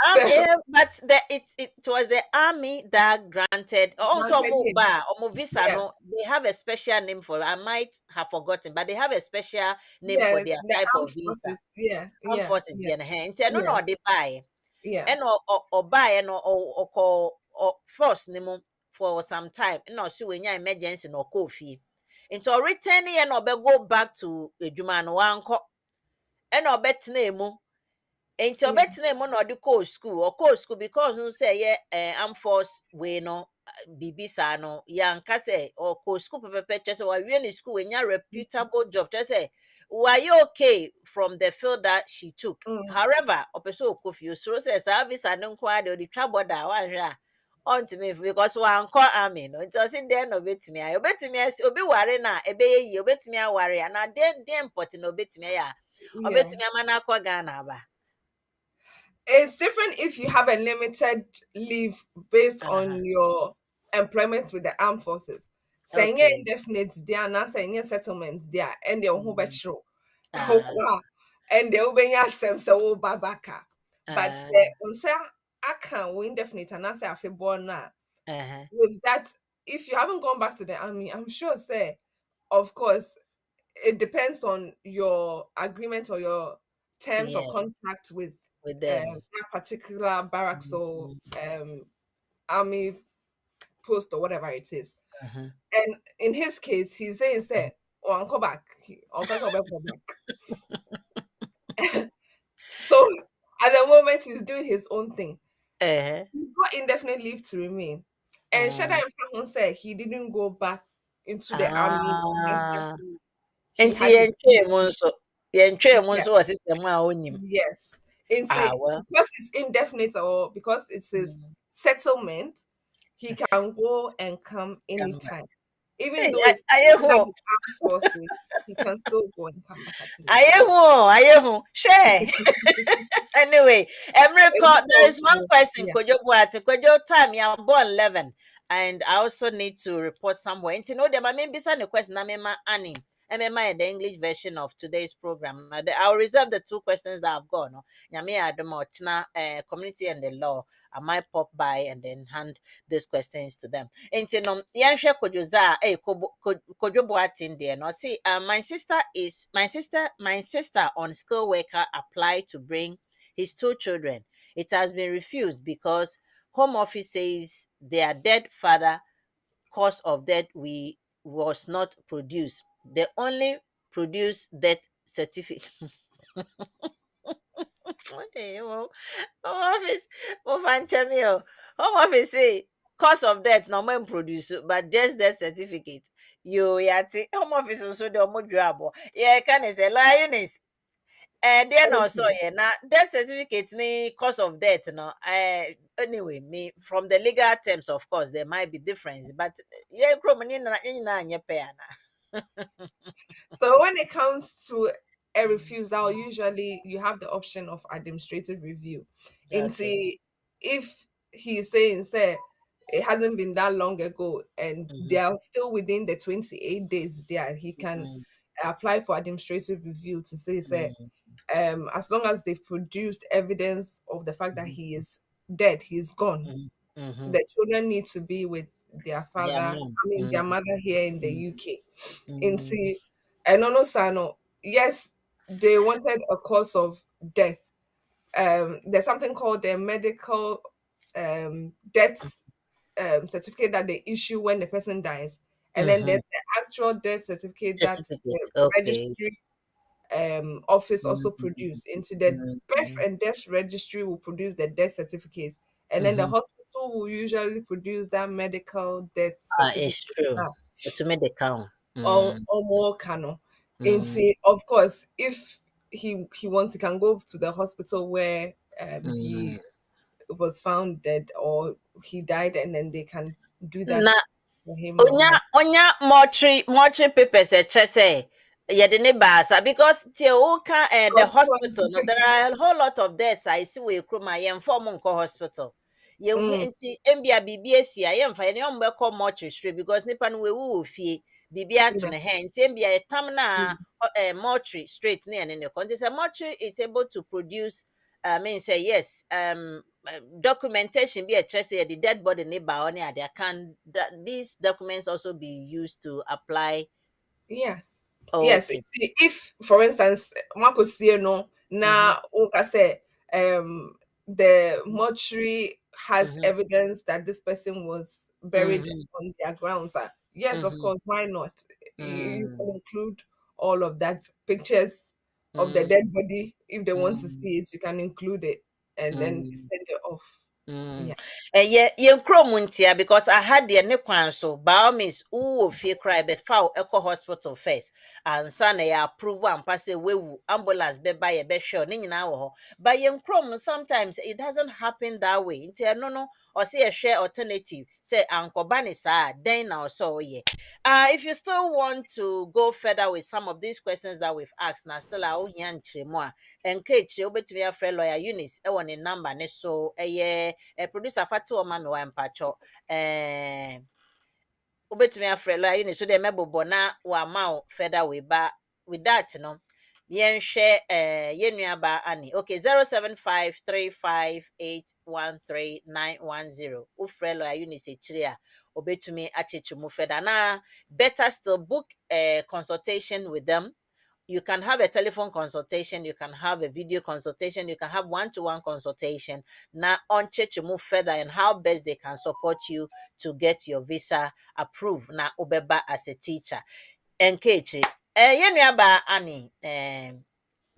So But it was the army that granted. Also, granted him. visa. Yeah, No, they have a special name for it. I might have forgotten, but they have a special name for yeah, their the type armed of visa. forces. Yeah, Armed yeah, forces, yeah, yeah, no, yeah, no, they buy. yeah. And or buy and or call or force name for some time. No, so when you emergency no coffee. Into returning and or go back to a Juman one and or bet name. Enti Yeah. obetena mu na odi call school because no say armed force we no bibi sa no yanka say or call school pepepe say wa wie ni school we nya reputable job say were you okay from the field that she took. Mm, However opeso okofio so say service and nko ade odi twa border wa hwe a on to me because one call army no it was in there no betimi ayo betimi obi ware na ebe yi obetimi aware na den import no betimi ya yeah. obetimi amana akwa Ghana ba. It's different if you have a limited leave based Uh-huh. on your employment with the armed forces. Saying Okay. indefinite there, not saying settlement there, and the whole Mm. bachelor. Uh, And the Ubenya Sem so babaka. But uh, the unsa I can win indefinite and I say I feel born now. uh-huh. With that, if you haven't gone back to the army, I'm sure say, of course, it depends on your agreement or your terms or Yeah, contract with with them. that particular barracks or Mhm. army post or whatever it is. Uh-huh. And in his case, he's saying, say, oh, I'll come back. I'll back. So at the moment, he's doing his own thing. Uh-huh. He got indefinite leave to remain. And Shada Uh, Mfahon said he didn't go back into the army after ah. he Enti had his yentwe mu nso. Yentwe mu yeah, nso wɔ system a onim. yes. Into Ah, well. because it's indefinite or because it's his Mm. settlement, he can go and come Come back. anytime. Even Hey, though it's aye under ho. the armed forces, he can still go and come back at any Aye time. ho. Aye ho. Share. Anyway, Emrico, It's there is one also, question. yeah. Kojo Buati, Kojo time you are born 11, and I also need to report somewhere. And you know, there may be some question. I mean, Annie, the English version of today's program. Now, I'll reserve the two questions that I've got. No, Nyame Adamo, China, community and the law. I might pop by and then hand these questions to them. And you know, Yansha Kojoza, Kojo Buati in there. No, see, my sister on skilled worker applied to bring his two children. It has been refused because Home Office says their dead father cause of death was not produced. They only produced death certificate. Hey, Home Office, Home Office say cause of death no man produce, but just death certificate. You yati Home Office also the omo yeah, can say Eunice. Deɛ na ɔsɔ Okay. yɛ na death certificate ni cause of death no anyway me from the legal terms of course there might be difference but yɛ kurom ni nyinaa nyɛ pɛ ana. So when it comes to a refusal, usually you have the option of administrative review. Okay. Into if he's saying say it hasn't been that long ago and they Mhm, are still within the 28 days there, he can mhm, apply for administrative review to say mhm, as long as they've produced evidence of the fact that mhm, he is dead, he's gone. mhm, mhm. The children need to be with their Yeah, father, mom. their Mhm, mother here in the mhm, UK. mhm. Into Enono Sano, yes, they wanted a cause of death. There's something called the medical death certificate that they issue when the person dies, and then Mhm. there's the actual death certificate that the Certificate. Okay. registry office also Mhm, produce. Into the birth mhm, and death registry will produce the death certificate, and then the mhm. hospital will usually produce that medical death It's certificate true. now To make the count. on Mm, more cano. mm, Into of course, if he wants, he can go to the hospital where mm. he was found dead or he died, and then they can do that Na for him or her. onya mortuary papers ɛkyɛ sɛ yɛde ne baasa because tie woka the Of course. hospital no there are a whole lot of deaths a ɛsi wɔ ekurom a yɛmfa ɔmo nkɔ hospital yɛhu Mm, nti mbia biribi esi a yɛmfa yɛde ɔmo bɛkɔ mortuary straight because nipa no wewu wɔ fie biribi ato yeah. ne hɛn nti mbia yɛtam na Mm, mortuary straight ne yɛne ne kɔ nti sɛ mortuary is able to produce I mean, say yes. Documentation be a trust the dead body neighbor on there. Can these documents also be used to apply? Yes. Yes. Okay. If, for instance, Marco no Mm-hmm. na unka say the mortuary has Mm-hmm. evidence that this person was buried Mm-hmm. on their grounds. Yes, of Mm-hmm. course. Why not? You Mm-hmm. can include all of that. Pictures of the dead body. If they want to Mm-hmm. see it, you can include it and then Mm-hmm. send it off. Mm. Yeah. Yeah, yen krom ntia because I had the ne kwan so by all means who fie cry but foul echo hospital first and son ya approve and pass away ambulance be by a be sure ni nyina wo ho but yen krom sometimes it doesn't happen that way ntia no or say a share alternative say ankoba ni sa then now so yeah. If you still want to go further with some of these questions that we've asked now still a wo hia nkyeremu a encourage you obetumi afre lawyer Eunice e won number ne so producer fatu o ma me wa mpacho obetumi afre lawyer Eunice so de mebobo na wa ma further way ba with that no yen hwe yenua ba ani okay 075358139110 ufre lawyer Eunice echiri a obetumi achechu mu further na better still book a consultation with them. You can have a telephone consultation, you can have a video consultation, you can have one-to-one consultation. Now, on to move further and how best they can support you to get your visa approved. Now, Obeba as a teacher. Enkechi, yenuaba Annie,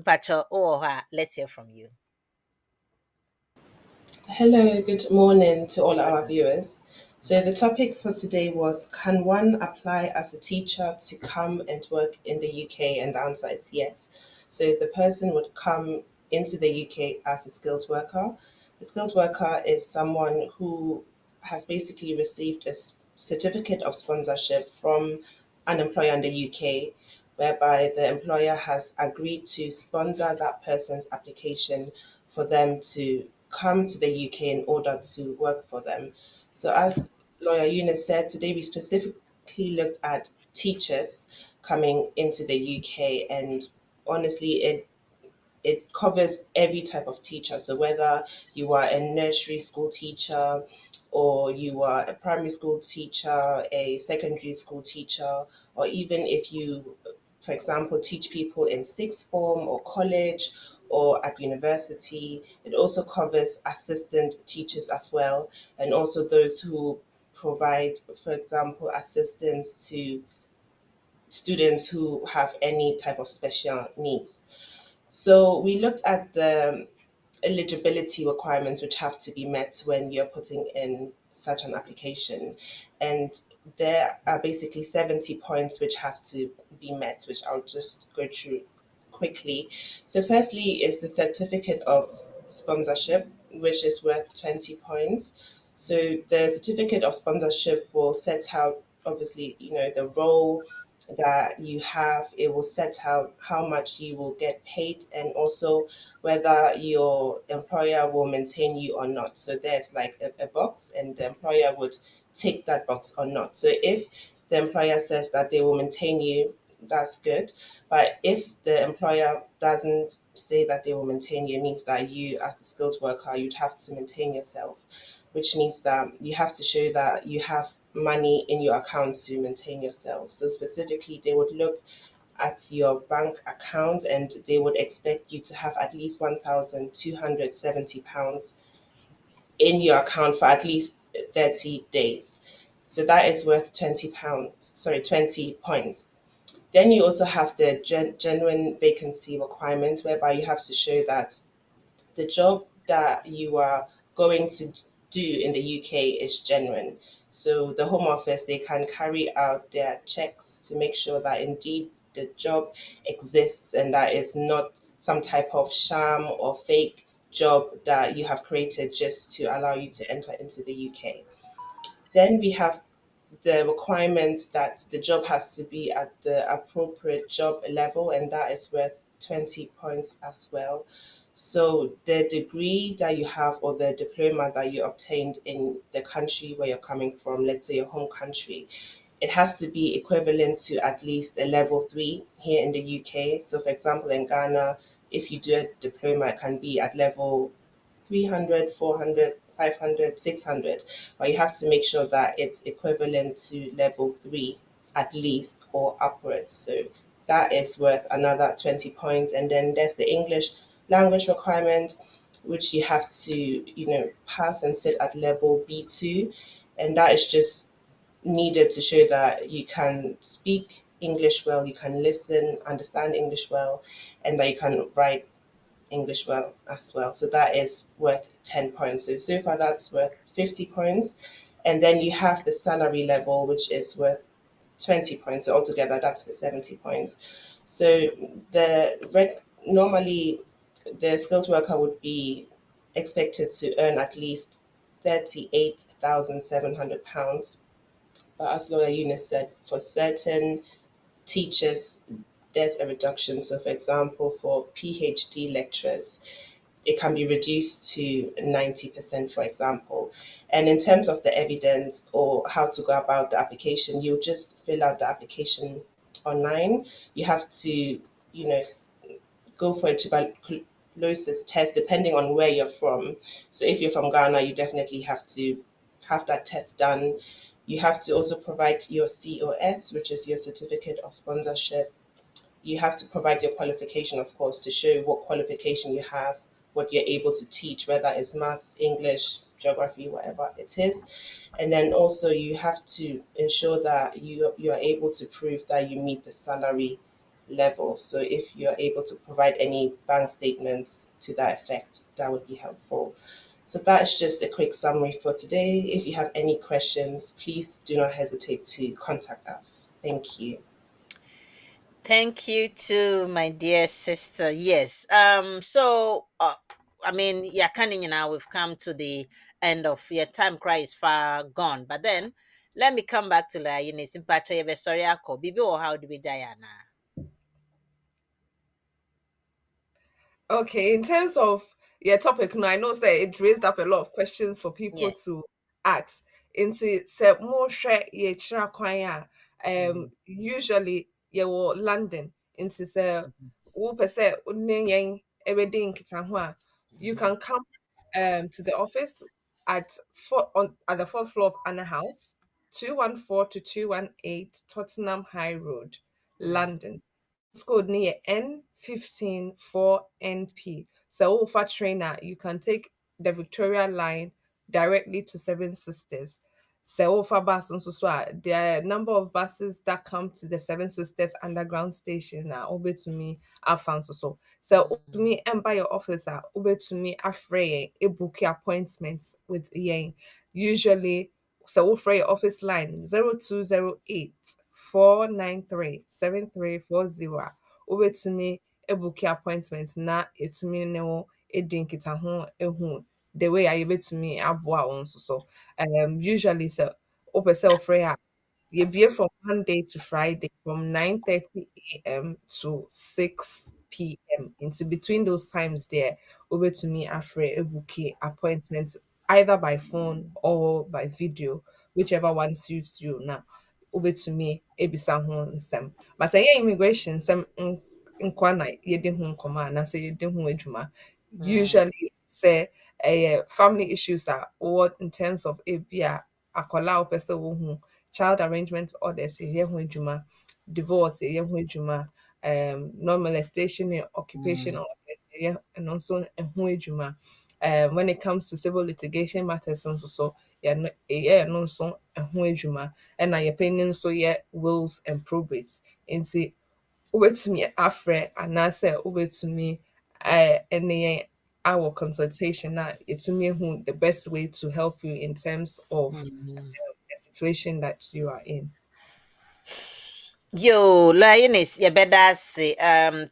Pacho, let's hear from you. Hello, good morning to all our viewers. So, the topic for today was, can one apply as a teacher to come and work in the UK? And the answer is yes. So, the person would come into the UK as a skilled worker. A skilled worker is someone who has basically received a certificate of sponsorship from an employer in the UK, whereby the employer has agreed to sponsor that person's application for them to come to the UK in order to work for them. So, as lawyer Eunice said, today we specifically looked at teachers coming into the UK, and honestly, it covers every type of teacher. So whether you are a nursery school teacher, or you are a primary school teacher, a secondary school teacher, or even if you, for example, teach people in sixth form or college or at university, it also covers assistant teachers as well, and also those who provide, for example, assistance to students who have any type of special needs. So we looked at the eligibility requirements which have to be met when you're putting in such an application. And there are basically 70 points which have to be met, which I'll just go through quickly. So, firstly, is the certificate of sponsorship, which is worth 20 points. So, the certificate of sponsorship will set out, obviously, the role that you have. It will set out how much you will get paid, and also whether your employer will maintain you or not. So there's like a box, and the employer would tick that box or not. So if the employer says that they will maintain you, that's good. But if the employer doesn't say that they will maintain you, it means that you, as the skilled worker, you'd have to maintain yourself, which means that you have to show that you have money in your account to maintain yourself. So specifically, they would look at your bank account, and they would expect you to have at least £1,270 in your account for at least 30 days. So that is worth £20, 20 points. Then you also have the genuine vacancy requirement, whereby you have to show that the job that you are going to do in the UK is genuine. So the Home Office, they can carry out their checks to make sure that indeed the job exists and that it's not some type of sham or fake job that you have created just to allow you to enter into the UK. Then we have the requirement that the job has to be at the appropriate job level, and that is worth 20 points as well. So the degree that you have, or the diploma that you obtained in the country where you're coming from, let's say your home country, it has to be equivalent to at least a level 3 here in the UK. So, for example, in Ghana, if you do a diploma, it can be at level 300, 400, 500, 600, but you have to make sure that it's equivalent to level 3 at least or upwards. So that is worth another 20 points. And then there's the English language requirement, which you have to, pass and sit at level B2. And that is just needed to show that you can speak English well, you can listen, understand English well, and that you can write English well as well. So that is worth 10 points. So far that's worth 50 points. And then you have the salary level, which is worth 20 points. So altogether that's the 70 points. So normally the skilled worker would be expected to earn at least £38,700. But as Lawyer Eunice said, for certain teachers, there's a reduction. So, for example, for PhD lecturers, it can be reduced to 90%, for example. And in terms of the evidence or how to go about the application, you just fill out the application online. You have to, go for a tuberculosis test depending on where you're from. So if you're from Ghana, you definitely have to have that test done. You have to also provide your COS, which is your certificate of sponsorship. You have to provide your qualification, of course, to show what qualification you have, what you're able to teach, whether it's maths, English, geography, whatever it is. And then also you have to ensure that you are able to prove that you meet the salary level. So if you're able to provide any bank statements to that effect, that would be helpful. So that's just a quick summary for today. If you have any questions, please do not hesitate to contact us. Thank you. Thank you to my dear sister. Yes. So I mean, yeah, now we've come to the end of your time. Cry is far gone. But then let me come back to la Eunice. Sorry, Bibi or how do we Diana? Okay, in terms of your topic, now I know that it raised up a lot of questions for people Yeah. to ask. Into say more share ye chira kwanya. Usually you will London into say wo pese unne yen ebedi nkita ho a, you can come to the office at the fourth floor of Anna House, 214 to 218 Tottenham High Road, London. Code near N154NP. So for trainer, you can take the Victoria line directly to Seven Sisters. So for bus on there are a number of buses that come to the Seven Sisters underground station now over to me I found so to me and by your officer over to me afraid a book appointments with Yang. Usually so for your office line 0208 493 7340 wobɛtumi ebuki appointment na etumi ne wo edi nkitaho ehu the way a yɛbɛtumi aboa wo nso so usually sɛ wopɛ sɛ wofrɛ a yɛbie from Monday to Friday from 9:30 a.m. to 6 p.m. Into between those times there wobɛtumi afrɛ ebuki appointment either by phone or by video whichever one suits you now wobɛtumi ebisa ho nsɛm but ɛyɛ immigration nsɛm nkwa na yɛde ho nkɔmmɔ anaasɛ yɛde ho adwuma usually sɛ ɛyɛ family issues a wɔwɔ in terms of ebi a akwadaa a wopɛ sɛ wohu child arrangement orders yɛyɛ ho adwuma divorce yɛyɛ ho adwuma non-molestation and occupation orders yɛyɛ ɛno nso ho adwuma when it comes to civil litigation matters nso so yɛyɛ ɛno nso ho adwuma ɛna yɛpɛ no nso yɛ wills and probates nti wobɛtumi afrɛ anaasɛ wobɛtumi ɛne yɛn our consultation na yɛtumi ehu the best way to help you in terms of the situation that you are in. Yo, Lioness, Yebedasi,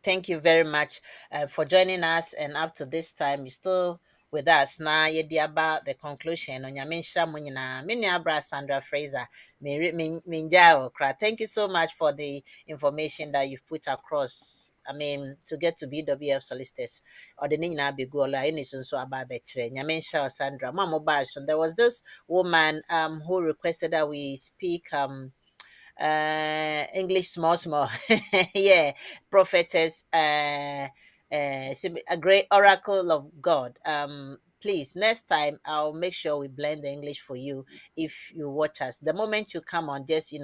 thank you very much for joining us. And up to this time, you're still with us. Now, yedi about the conclusion on your mention, Minyabra Sandra Fraser, Minjao Kra. Thank you so much for the information that you've put across. I mean, to get to BWF Solicitors or the Nina Biguola, Eunice, so about Betre, Nyamensha Sandra, Mamo Barson. There was this woman who requested that we speak English small. Yeah, prophetess a great oracle of God. Please, next time I'll make sure we blend the English for you if you watch us. The moment you come on, just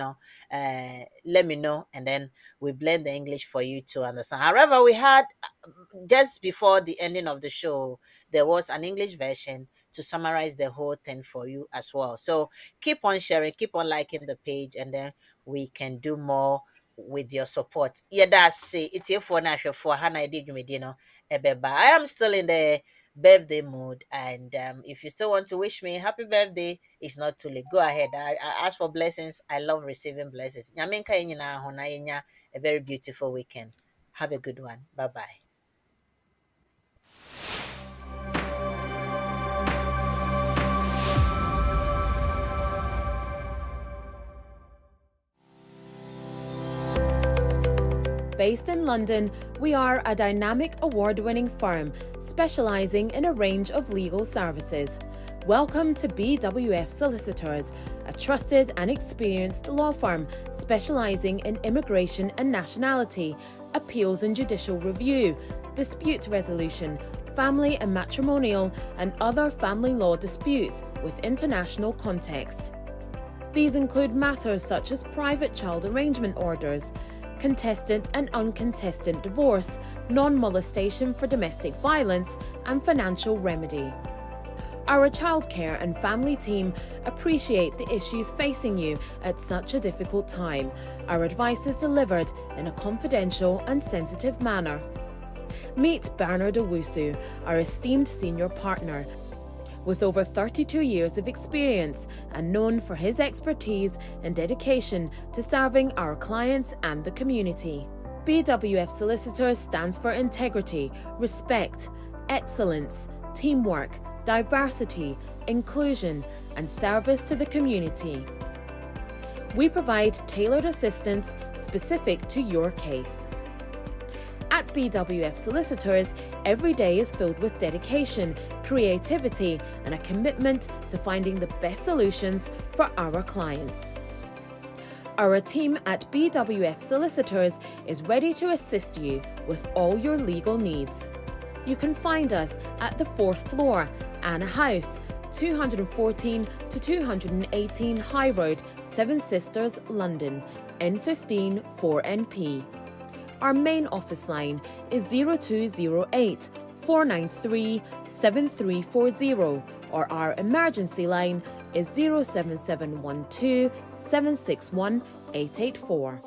let me know, and then we blend the English for you to understand. However, we had just before the ending of the show, there was an English version to summarize the whole thing for you as well. So keep on sharing, keep on liking the page, and then we can do more with your support. Yeah, that's it. It's here for Nasha for Hannah did Ebeba. I am still in the birthday mood, and if you still want to wish me happy birthday, it's not too late. Go ahead. I ask for blessings. I love receiving blessings. Nyamenka yenyina hona yenya. A very beautiful weekend. Have a good one. Bye bye. Based in London, we are a dynamic award-winning firm specialising in a range of legal services. Welcome to BWF Solicitors, a trusted and experienced law firm specialising in immigration and nationality, appeals and judicial review, dispute resolution, family and matrimonial, and other family law disputes with international context. These include matters such as private child arrangement orders, contestant and uncontested divorce, non-molestation for domestic violence, and financial remedy. Our childcare and family team appreciate the issues facing you at such a difficult time. Our advice is delivered in a confidential and sensitive manner. Meet Bernard Owusu, our esteemed senior partner, with over 32 years of experience and known for his expertise and dedication to serving our clients and the community. BWF Solicitors stands for integrity, respect, excellence, teamwork, diversity, inclusion, and service to the community. We provide tailored assistance specific to your case. At BWF Solicitors, every day is filled with dedication, creativity, and a commitment to finding the best solutions for our clients. Our team at BWF Solicitors is ready to assist you with all your legal needs. You can find us at the 4th floor, Anna House, 214 to 218 High Road, Seven Sisters, London, N15 4NP. Our main office line is 0208 493 7340, or our emergency line is 07712 761 884.